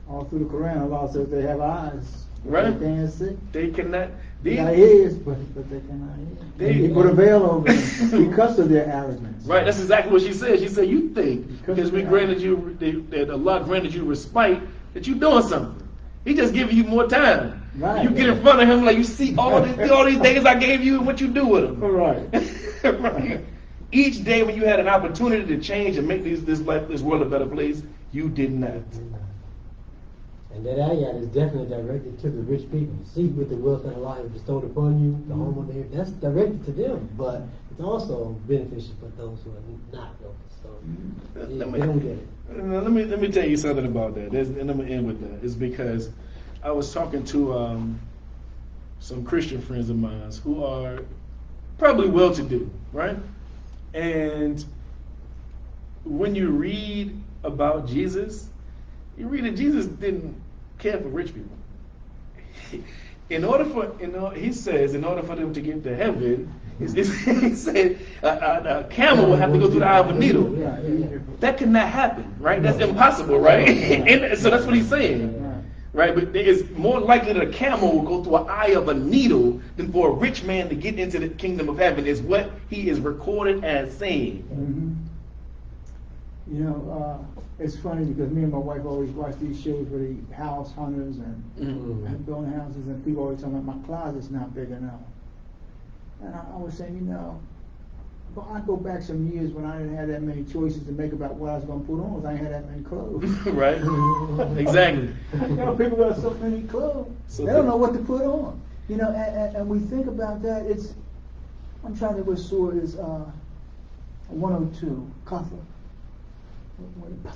All through the Quran, Allah says they have eyes. Right? They can't see. They cannot. They got ears, but they cannot hear. They put a veil over them because of their arrogance. Right, that's exactly what she said. She said, you think because we granted you, that Allah granted you respite, that you're doing something. He just giving you more time. Right. You get in front of him like you see all these days I gave you and what you do with them. Right. Right. Each day when you had an opportunity to change and make this world a better place, you did not. And that ayat is definitely directed to the rich people. See, with the wealth that Allah has bestowed upon you, the home of the earth, that's directed to them. But it's also beneficial for those who are not wealthy. So they don't get it. Let me tell you something about that. And I'm going to end with that. It's because I was talking to some Christian friends of mine who are probably well-to-do, right? And when you read about Jesus, you read that Jesus didn't care for rich people. He says, in order for them to get to heaven, he said a camel will have to go through the eye of a needle. That cannot happen, right? That's impossible, right? And so that's what he's saying. Right, but it's more likely that a camel will go through an eye of a needle than for a rich man to get into the kingdom of heaven, is what he is recorded as saying. You know, it's funny because me and my wife always watch these shows where the house hunters and building houses, and people always tell me my closet's not big enough. And I was saying, you know, well, I go back some years when I didn't have that many choices to make about what I was going to put on, because I ain't had that many clothes. Right? Exactly. You know, people got so many clothes, they don't know what to put on. You know, and we think about that. I'm trying to think what surah is 102, Kafir.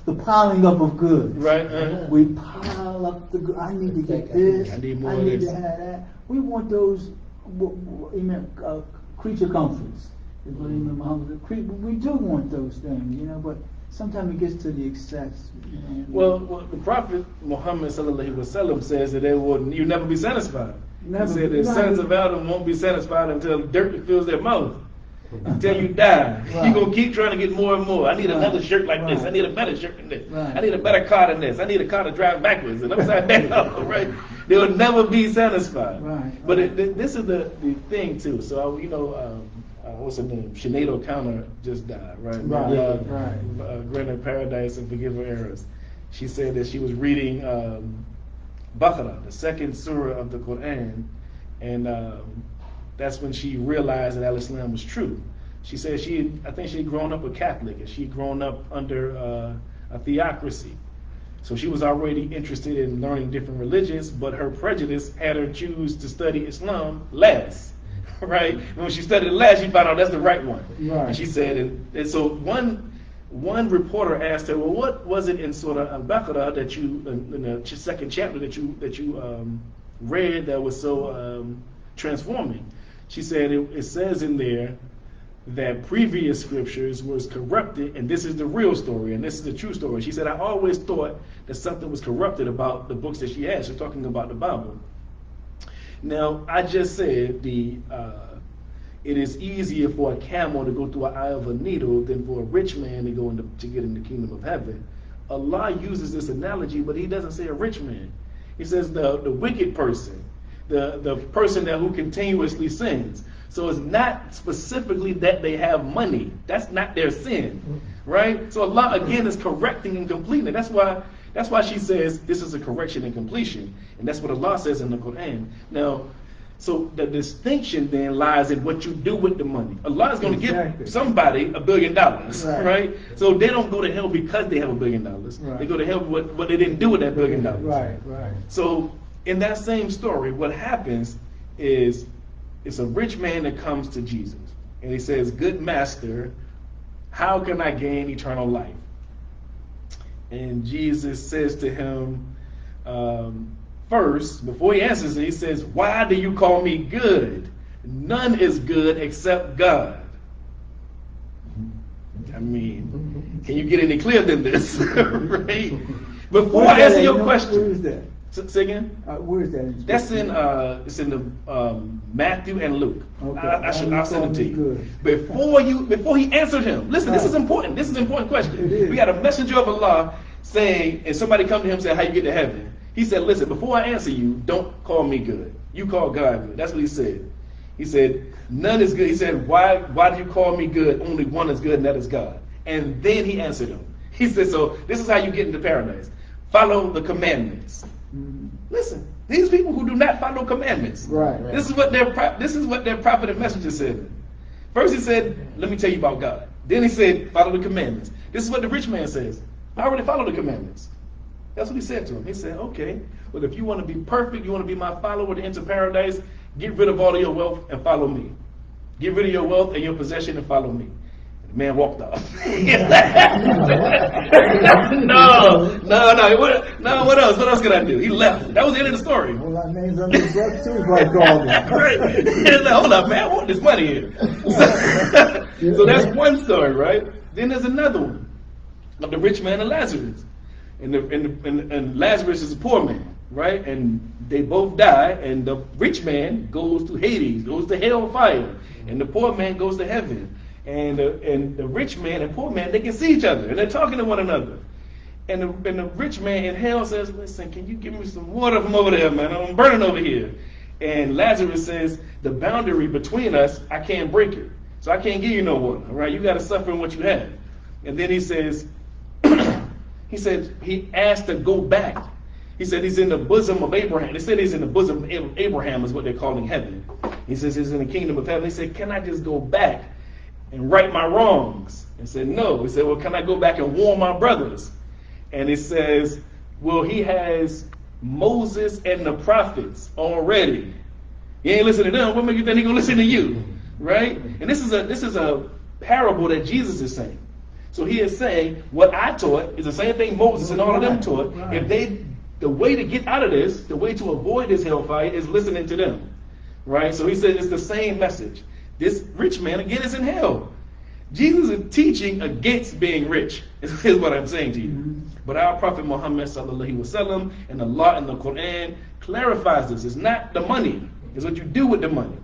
The piling up of goods. Right. We pile up the goods. I need to get this. I need more of this. To have that. We want those creature comforts. Is what Imam Muhammad said. We do want those things, you know, but sometimes it gets to the excess. You know? Well, the Prophet Muhammad sallallahu alaihi wasallam says that you never be satisfied. He said the sons of Adam won't be satisfied until dirt fills their mouth. Until you die. You're going to keep trying to get more and more. I need another shirt like this. I need a better shirt than this. I need a better car than this. I need a car to drive backwards and upside down. Right? They will never be satisfied. But this is the thing, too. So, you know, what's her name? Sinead O'Connor just died, right? Grant her paradise and forgive her errors. She said that she was reading Baqarah, the second surah of the Quran, and that's when she realized that Al-Islam was true. She said I think she had grown up a Catholic, and she had grown up under a theocracy. So she was already interested in learning different religions, but her prejudice had her choose to study Islam last. Right? And when she studied it last, she found out that's the right one. And she said, and so one reporter asked her, well, what was it in Surah Al-Baqarah that you, in the second chapter that you read that was so transforming? She said it says in there that previous scriptures was corrupted, and this is the real story, and this is the true story. She said, I always thought that something was corrupted about the books that she had. She's talking about the Bible. Now, I just said it is easier for a camel to go through an eye of a needle than for a rich man to get in the kingdom of heaven. Allah uses this analogy, but he doesn't say a rich man. He says the wicked person. the person who continuously sins. So it's not specifically that they have money. That's not their sin, right? So Allah again is correcting and completing it. That's why she says this is a correction and completion, and that's what Allah says in the Quran. Now, so the distinction then lies in what you do with the money. Allah is going to give somebody $1 billion, right? So they don't go to hell because they have $1 billion. Right. They go to hell with what they didn't do with that $1 billion. Right. So in that same story, what happens is it's a rich man that comes to Jesus, and he says, "Good master, how can I gain eternal life?" And Jesus says to him, first, before he answers it, he says, "Why do you call me good? None is good except God." I mean, can you get any clearer than this? Right? Before I answer your question, where is that? Say again? Where is that? That's in it's in the Matthew and Luke. Okay. I'll send it to you. Before he answered him, listen, this is important. This is an important question. We got a messenger of Allah saying, and somebody come to him and say, "How you get to heaven?" He said, "Listen, before I answer you, don't call me good. You call God good." That's what he said. He said, "None is good." He said, "Why do you call me good? Only one is good, and that is God." And then he answered him. He said, "So this is how you get into paradise. Follow the commandments." Listen, these people who do not follow commandments. Right. This is what their prophet and messenger said. First he said, "Let me tell you about God." Then he said, "Follow the commandments." This is what the rich man says. "I already follow the commandments." That's what he said to him. He said, "Okay, well, if you want to be perfect, you want to be my follower to enter paradise, get rid of all of your wealth and follow me. Get rid of your wealth and your possession and follow me." And the man walked off. No. What else? What else can I do? He left. That was the end of the story. Well, that name's under the breath too, if I called him. Right. He's like, "Hold up, man, I want this money here." So that's one story, right? Then there's another one of the rich man and Lazarus. And Lazarus is a poor man, right? And they both die, and the rich man goes to Hades, goes to hellfire, and the poor man goes to heaven. And the rich man and poor man, they can see each other, and they're talking to one another. And the rich man in hell says, "Listen, can you give me some water from over there, man? I'm burning over here." And Lazarus says, "The boundary between us, I can't break it. So I can't give you no water, all right? You got to suffer in what you have." And then he says, he asked to go back. He said he's in the bosom of Abraham. They said he's in the bosom of Abraham is what they're calling heaven. He says he's in the kingdom of heaven. He said, "Can I just go back and right my wrongs?" And said, "No." He said, "Well, can I go back and warn my brothers?" And it says, "Well, he has Moses and the prophets already. You ain't listening to them. What make you think he gonna listen to you?" Right? And this is a parable that Jesus is saying. So he is saying what I taught is the same thing Moses and all of them taught. If the way to get out of this, the way to avoid this hellfire is listening to them. Right? So he said it's the same message. This rich man again is in hell. Jesus is teaching against being rich, is what I'm saying to you. But our Prophet Muhammad sallallahu alaihi wasallam and Allah in the Quran clarifies this. It's not the money, it's what you do with the money.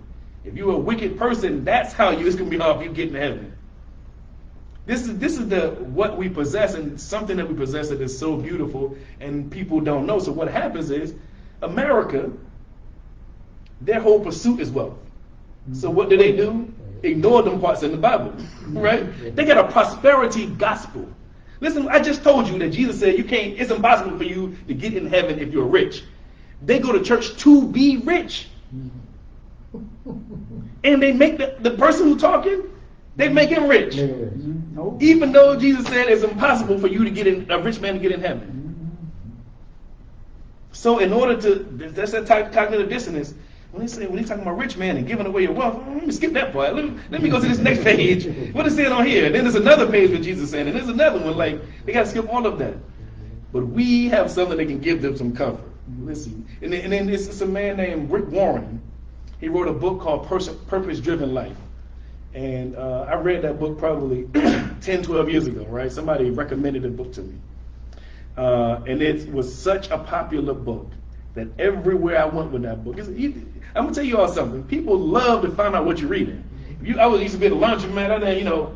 If you're a wicked person, that's how it's going to be hard for you to get into heaven. This is what we possess, and something that we possess that is so beautiful and people don't know. So what happens is, America, their whole pursuit is wealth. So what do? Ignore them parts in the Bible, right? They got a prosperity gospel. Listen, I just told you that Jesus said it's impossible for you to get in heaven if you're rich. They go to church to be rich. And they make the person who's talking, they make him rich. Even though Jesus said it's impossible for you to get in, a rich man to get in heaven. So in order that's that cognitive dissonance. When he's talking about rich man and giving away your wealth, let me skip that part. Let me go to this next page. What is saying on here? And then there's another page with Jesus saying, and there's another one. Like, they got to skip all of that. But we have something that can give them some comfort. Listen. And then it's a man named Rick Warren. He wrote a book called Purpose Driven Life. And I read that book probably 10, 12 years ago, right? Somebody recommended the book to me. And it was such a popular book that everywhere I went with that book, I'm going to tell you all something. People love to find out what you're reading. I used to be at a laundromat.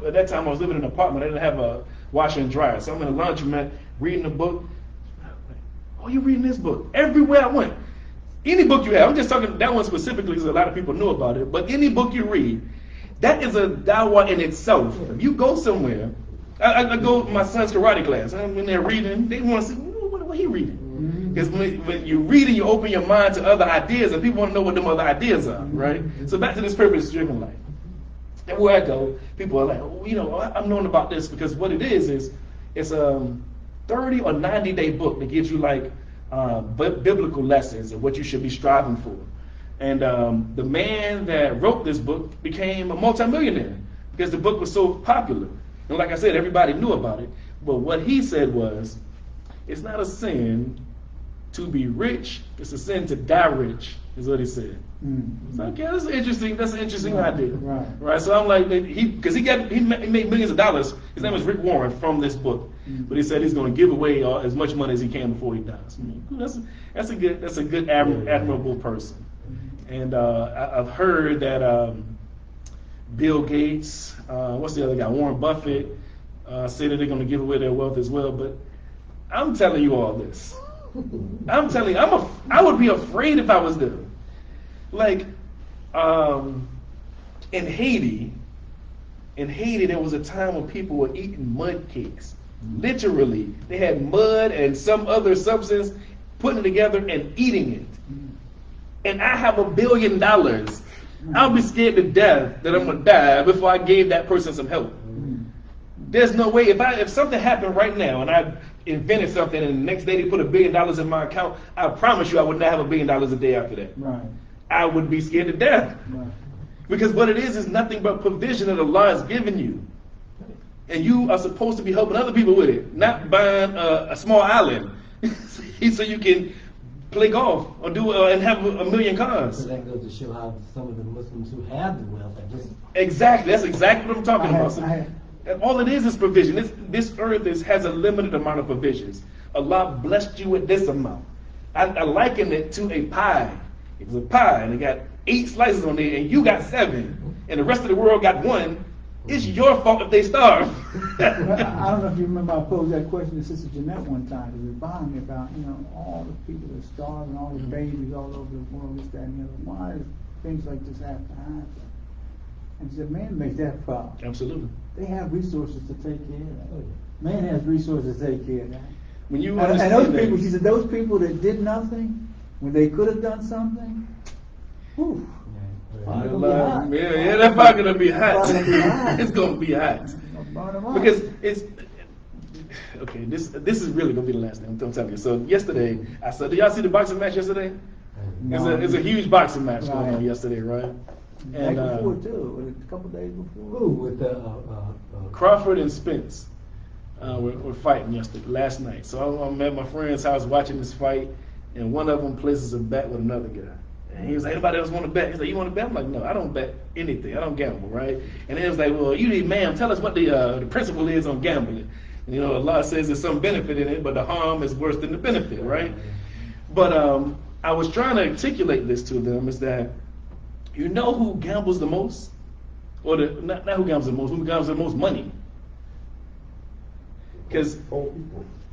At that time I was living in an apartment. I didn't have a washer and dryer. So I'm in a laundromat reading a book. Oh, you're reading this book. Everywhere I went. any book you have, I'm just talking that one specifically because a lot of people know about it, but any book you read, that is a dawah in itself. If you go somewhere, I go to my son's karate class, and when they're reading, they want to see, what he reading? Because when you read and you open your mind to other ideas, and people want to know what them other ideas are, right? So back to this purpose-driven life. Everywhere I go, people are like, I'm knowing about this because what it is it's a 30 or 90-day book that gives you like biblical lessons of what you should be striving for. And the man that wrote this book became a multimillionaire because the book was so popular. And like I said, everybody knew about it. But what he said was, it's not a sin to be rich, it's a sin to die rich, is what he said. So, okay, that's an interesting idea. Right. So I'm like, because he made millions of dollars. His name is Rick Warren from this book. But he said he's going to give away as much money as he can before he dies. That's a good admirable person. And I've heard that Bill Gates, what's the other guy, Warren Buffett, say that they're going to give away their wealth as well. But I'm telling you all this. I'm telling you, I would be afraid if I was them. Like, in Haiti, there was a time when people were eating mud cakes. Literally, they had mud and some other substance, putting it together and eating it. And I have $1 billion. I'll be scared to death that I'm gonna die before I gave that person some help. There's no way if something happened right now and I invented something and the next day they put $1 billion in my account, I promise you I would not have $1 billion a day after that. Right. I would be scared to death. Right. Because what it is nothing but provision that Allah has given you. And you are supposed to be helping other people with it, not buying a small island so you can play golf or and have a million cars. So that goes to show how some of the Muslims who have the wealth are just... Exactly. That's exactly what I'm talking about. And all it is provision. This earth has a limited amount of provisions. Allah blessed you with this amount. I liken it to a pie. It was a pie, and it got 8 slices on it, and you got 7, and the rest of the world got 1. It's your fault if they starve. Well, I don't know if you remember I posed that question to Sister Jeanette one time. It reminded me about, all the people that starve and all the babies all over the world, this, that, and the other. Why does things like this have to happen? And she said, man makes that problem. Absolutely. They have resources to take care of that. Man has resources to take care of that. When you and understand those that, people, she said, those people that did nothing, when they could have done something, whew. Yeah, that fire gonna be hot. It's gonna be hot. Because it's okay. This is really gonna be the last thing I'm telling you. So yesterday, I said, did y'all see the boxing match yesterday? No. It's a huge boxing match going on yesterday, right? And before too, a couple days before. Who with Crawford and Spence were fighting last night. So I'm at my friend's house watching this fight, and one of them places a bet with another guy. And he was like, anybody else want to bet? He's like, you want to bet? I'm like, no, I don't bet anything. I don't gamble, right? And then he was like, well, ma'am, tell us what the principle is on gambling. And, Allah says there's some benefit in it, but the harm is worse than the benefit, right? But I was trying to articulate this to them is that you know who gambles the most? Or not who gambles the most, who gambles the most money? Because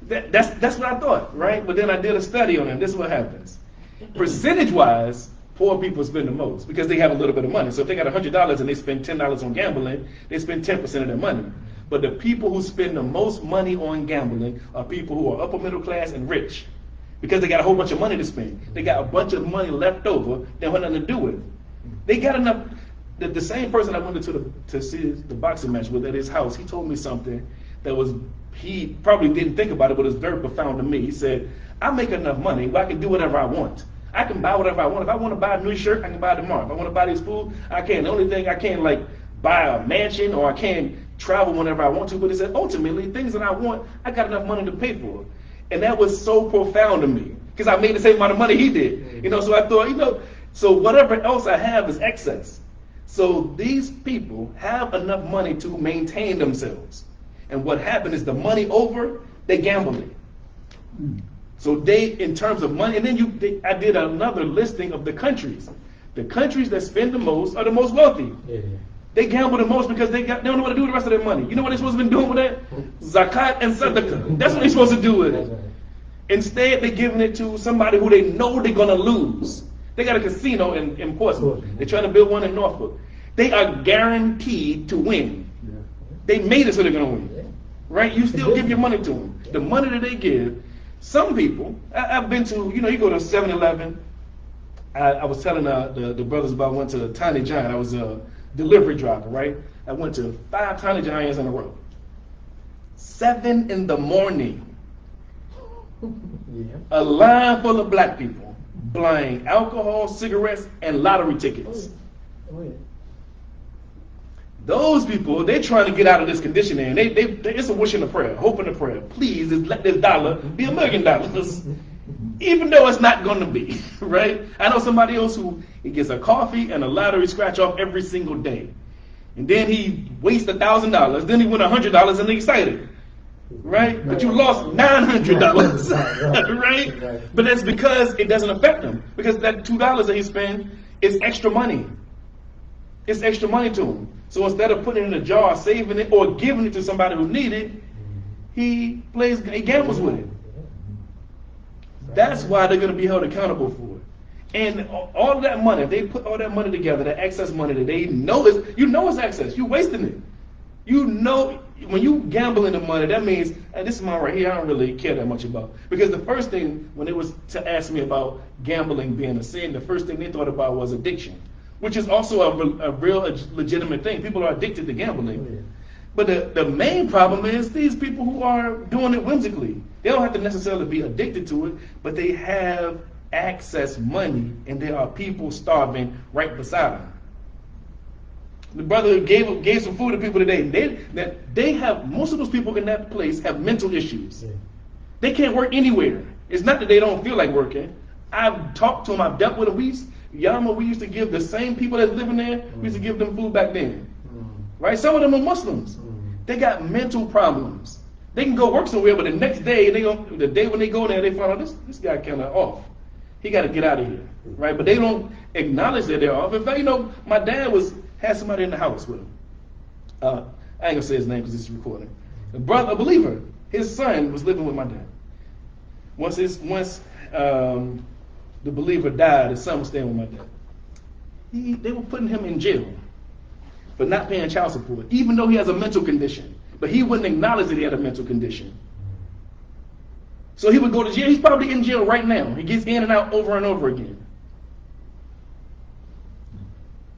that's what I thought, right? But then I did a study on it. This is what happens. Percentage-wise, poor people spend the most because they have a little bit of money. So if they got $100 and they spend $10 on gambling, they spend 10% of their money. But the people who spend the most money on gambling are people who are upper middle class and rich because they got a whole bunch of money to spend. They got a bunch of money left over they have nothing to do with. They got enough. The same person I went to see the boxing match with at his house, he told me something that he probably didn't think about it, but it was very profound to me. He said, I make enough money where I can do whatever I want. I can buy whatever I want. If I want to buy a new shirt, I can buy it tomorrow. If I want to buy this food, I can. The only thing I can't buy a mansion or I can't travel whenever I want to. But he said, ultimately, things that I want, I got enough money to pay for. And that was so profound to me because I made the same amount of money he did. So I thought, so whatever else I have is excess. So these people have enough money to maintain themselves. And what happened is the money over, they gamble it. So they, in terms of money, and then I did another listing of the countries. The countries that spend the most are the most wealthy. Yeah. They gamble the most because they don't know what to do with the rest of their money. You know what they're supposed to be doing with that? Zakat and sadaqah. That's what they're supposed to do with it. Instead, they're giving it to somebody who they know they're gonna lose. They got a casino in Portsmouth. They're trying to build one in Norfolk. They are guaranteed to win. They made it so they're gonna win, right? You still give your money to them. The money that they give. Some people, I've been to, you go to 7-Eleven. I was telling the brothers about I went to Tiny Giant. I was a delivery driver, right? I went to 5 Tiny Giants in a row. 7 in the morning. A line full of black people buying alcohol, cigarettes, and lottery tickets. Those people, they're trying to get out of this condition, and it's a wish and a prayer, hope and a prayer. Please, let this dollar be $1 million, even though it's not going to be, right? I know somebody else who he gets a coffee and a lottery scratch off every single day, and then he wastes $1,000, then he win $100 and he's excited, right? But you lost $900, right? But that's because it doesn't affect him, because that $2 that he spent is extra money. It's extra money to him. So instead of putting it in a jar, saving it, or giving it to somebody who needs it, he gambles with it. That's why they're going to be held accountable for it. And all of that money, if they put all that money together, that excess money that they know it's excess, you're wasting it. When you gamble in the money, that means, and this is mine right here, I don't really care that much about. Because the first thing, when it was to ask me about gambling being a sin, the first thing they thought about was addiction, which is also a real legitimate thing. People are addicted to gambling. But the main problem is these people who are doing it whimsically. They don't have to necessarily be addicted to it, but they have access money, and there are people starving right beside them. The brother gave some food to people today. They have, most of those people in that place have mental issues. They can't work anywhere. It's not that they don't feel like working. I've talked to them, I've dealt with them. We used to give the same people that live in there, we used to give them food back then. Right? Some of them are Muslims. They got mental problems. They can go work somewhere, but the next day, the day when they go there, they find out this guy kind of off. He got to get out of here. Right? But they don't acknowledge that they're off. In fact, my dad had somebody in the house with him. I ain't gonna say his name because it's recording. A believer. His son was living with my dad. Once the believer died, his son was staying with my dad. They were putting him in jail for not paying child support, even though he has a mental condition. But he wouldn't acknowledge that he had a mental condition. So he would go to jail. He's probably in jail right now. He gets in and out over and over again.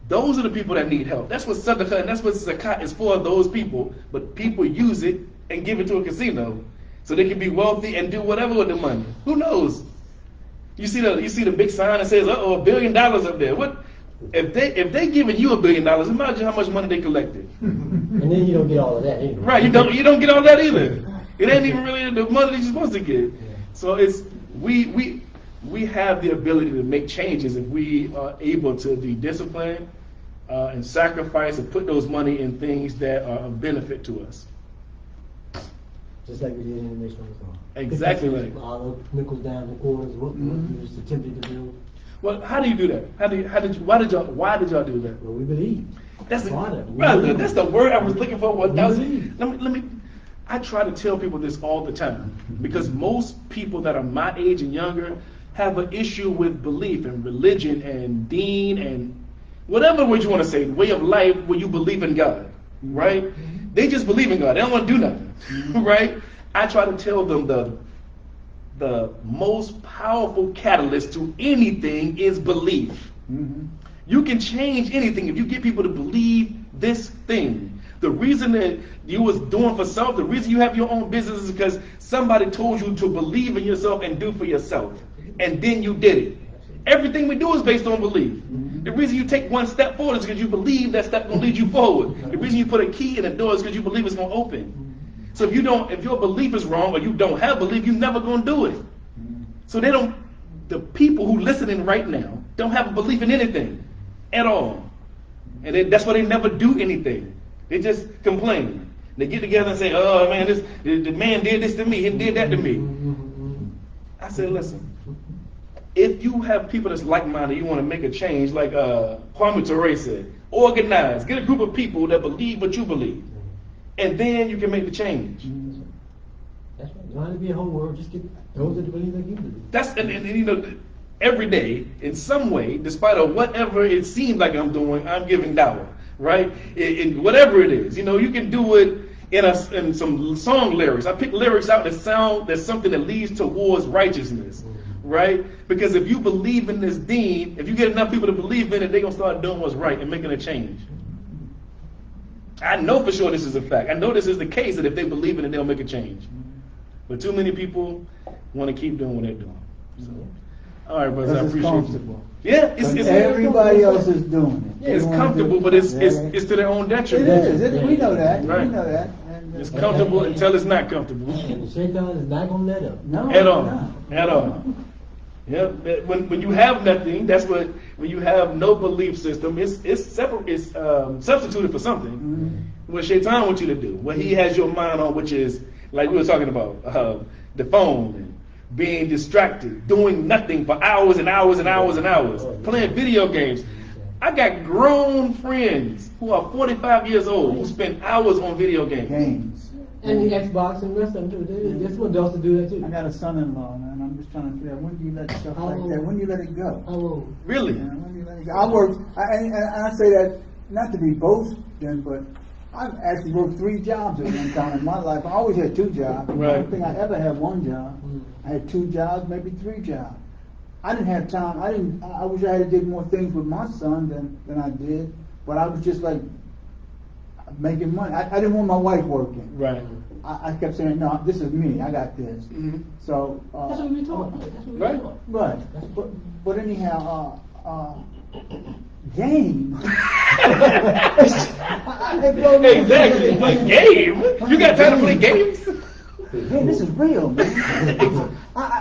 Those are the people that need help. That's what sadaqah and that's what zakat is for, those people. But people use it and give it to a casino so they can be wealthy and do whatever with the money. Who knows? You see the big sign that says, $1 billion up there. What if they giving you $1 billion? Imagine how much money they collected. And then you don't get all of that either. Right, you don't get all that either. It ain't even really the money that you're supposed to get. So we have the ability to make changes if we are able to be disciplined and sacrifice and put those money in things that are of benefit to us. Just like we did in the Mission Islam. Exactly right. All the nickels down the corners, what we just attempted to do. Well, how do you do that? Why did y'all do that? Well, we believe. That's the word I was looking for. I try to tell people this all the time because most people that are my age and younger have an issue with belief and religion and deen and whatever word you want to say, way of life where you believe in God, right? They just believe in God. They don't want to do nothing, right? I try to tell them the most powerful catalyst to anything is belief. You can change anything if you get people to believe this thing. The reason that you was doing for self, the reason you have your own business is because somebody told you to believe in yourself and do for yourself. And then you did it. Everything we do is based on belief. The reason you take one step forward is because you believe that step will lead you forward. The reason you put a key in the door is because you believe it's going to open. So if your belief is wrong or you don't have belief, you're never going to do it. So the people who listening right now don't have a belief in anything at all. And that's why they never do anything. They just complain. They get together and say, oh man, the man did this to me, he did that to me. I said, listen, if you have people that's like-minded, you want to make a change, like Kwame Ture said, organize, get a group of people that believe what you believe. And then you can make the change. That's right. You don't have to be a whole world, just get Those are the beliefs that you believe. That's and you know, every day in some way, despite of whatever it seems like I'm doing, I'm giving dawah, right? In whatever it is, you know, you can do it in some song lyrics. I pick lyrics out that sound that's something that leads towards righteousness, right? Because if you believe in this deen, if you get enough people to believe in it, they're gonna start doing what's right and making a change. I know for sure this is a fact. I know this is the case, that if they believe in it, they'll make a change. But too many people want to keep doing what they're doing. So, all right, brothers, I Because it's appreciate comfortable. you. Yeah, it's Everybody else is doing it. it's They wanna comfortable, do but it's it. to their own It detriment. is. We know that. Right. We know that. And, It's comfortable until it's not comfortable. And the shaitan is not going to let up. No, At all. no. At all. Yeah. When you have nothing, that's what. When you have no belief system, it's separate. It's substituted for something. Mm-hmm. What Shaitan wants you to do, what he has your mind on, which is like we were talking about, the phone and being distracted, doing nothing for hours and hours and hours and hours, playing video games. I got grown friends who are 45 years old who spend hours on video games. Games. And the Xbox and the rest of them too. There's one else to do that too. I got a son-in-law, man. I'm just trying to figure out, when do you let stuff How like old? that? When do you let it go? How old? Really? Yeah, when do you let it go? I work, and I say that not to be boasting, but I've actually worked 3 jobs at one time in my life. I always had 2 jobs. I Right. don't think I ever had 1 job. I had 2 jobs, maybe 3 jobs. I didn't have time. I wish I had did more things with my son than I did. But I was just like making money. I didn't want my wife working. Right. I kept saying, no, this is me. I got this. Mm-hmm. So That's what we taught. That's what we Right. taught. Right. But anyhow, game. Exactly. Like game? You got time to play games? Hey, this is real, man.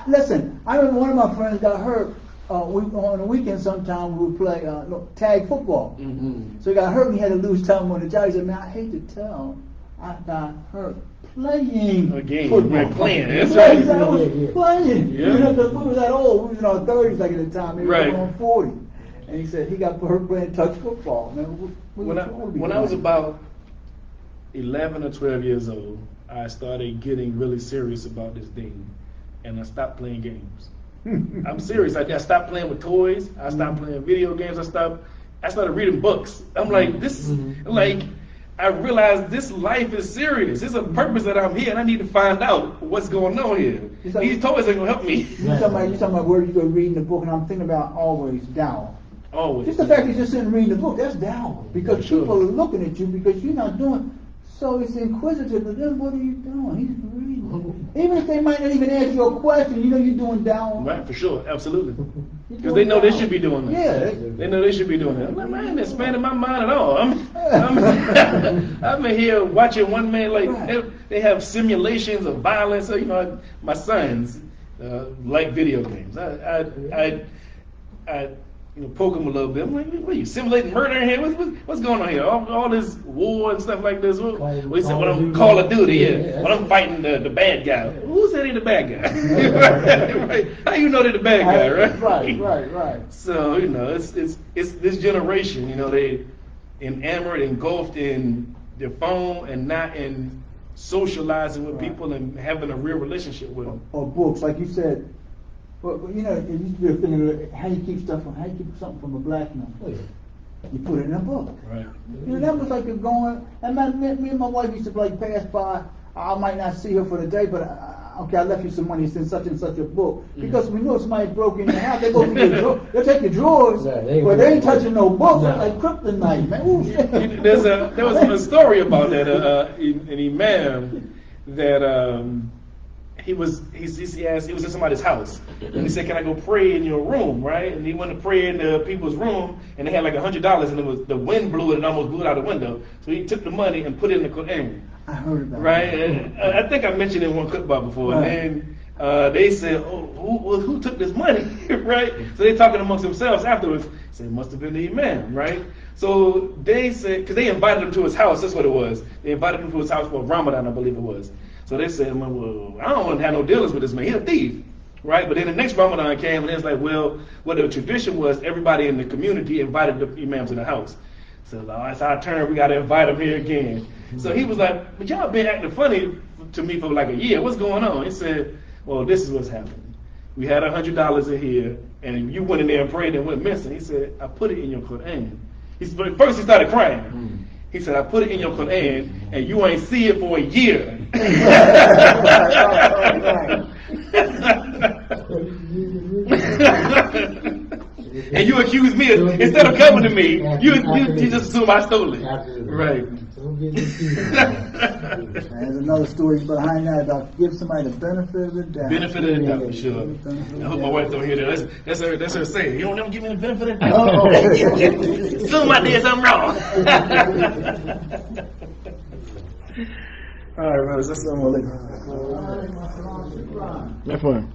Listen, I remember one of my friends got hurt. On the weekend sometime we would play tag football. Mm-hmm. So he got hurt and he had to lose time on the job. He said, man, I hate to tell, I got hurt playing A game, football. right, playing, that's Yeah, right. he said, I was playing. Yeah. You know, 'cause we was that old. We was in our 30s like at the time. He was Right. on 40. And he said he got hurt playing touch football. Man, When I was about 11 or 12 years old, I started getting really serious about this thing, and I stopped playing games. I'm serious. I stopped playing with toys. I stopped playing video games. I started reading books. I'm like, I realized this life is serious. There's a purpose that I'm here, and I need to find out what's going on here. These toys ain't gonna help me. You talking about where you go reading the book, and I'm thinking about always dawah. Always. Just the fact that you're sitting reading the book, that's dawah. Because Sure. people are looking at you because you're not doing. So it's inquisitive to them. What are you doing? He's reading. Even if they might not even ask you a question, you know you're doing dawah. Right, for sure, absolutely. You're Because doing they know they dawah. should be doing that. Yeah. They know they should be doing that. I'm like, man, they're expanding my mind at all. I'm in here watching one man, like, Right. they have simulations of violence. So, you know, my sons like video games. I poke them a little bit. I'm like, what are you simulating murder in here? What's going on here? All this war and stuff like this. He said, when I'm Call of Duty, yeah. When I'm fighting the bad guy. Who said he's the bad guy? Right. How you know they're the bad guy, right? Right. So, you know, it's this generation, you know, they enamored, engulfed in their phone and not in socializing with people and having a real relationship with them. Or books, like you said. But you know, it used to be a thing of how you keep something from a black man. Oh, yeah. You put it in a book. Right. You know, that was like a going. And me and my wife used to like pass by. I might not see her for the day, but okay, I left you some money. It's in such and such a book. Because we know somebody broke in your house. They go through your drawer. They'll take your drawers, Yeah, they but they ain't go- touching no books. No. That's like kryptonite, man. Ooh, shit. There was a story about that. An imam that he was in somebody's house, and he said, "Can I go pray in your room?" Right? And he went to pray in the people's room, and they had like $100, and the wind blew it and almost blew it out the window. So he took the money and put it in the Quran. I heard about Right? that. And I think I mentioned it in one cookbook before. Right. And then they said, "Oh, who took this money?" Right? So they talking amongst themselves afterwards. Said it must have been the imam, right? So they said, because they invited him to his house. That's what it was. They invited him to his house for Ramadan, I believe it was. So they said, well, I don't want to have no dealings with this man. He's a thief, right? But then the next Ramadan came, and it's like, well, what the tradition was, everybody in the community invited the imam to the house. So it's our turn. We got to invite him here again. So he was like, but y'all been acting funny to me for like a year. What's going on? He said, Well, this is what's happening. We had $100 in here, and you went in there and prayed and went missing. He said, I put it in your Quran. First he started crying. He said, I put it in your Quran, and you ain't see it for a year. And you accuse me, instead of coming to me, you just assume I stole it. Right. There's another story behind that about give somebody the benefit of the doubt. Benefit of the doubt, for sure. I hope my wife don't hear that. That's her saying. You don't ever give me the benefit of the doubt. Assume I did something wrong. All right, brothers. Assalamu alaikum. That's fine.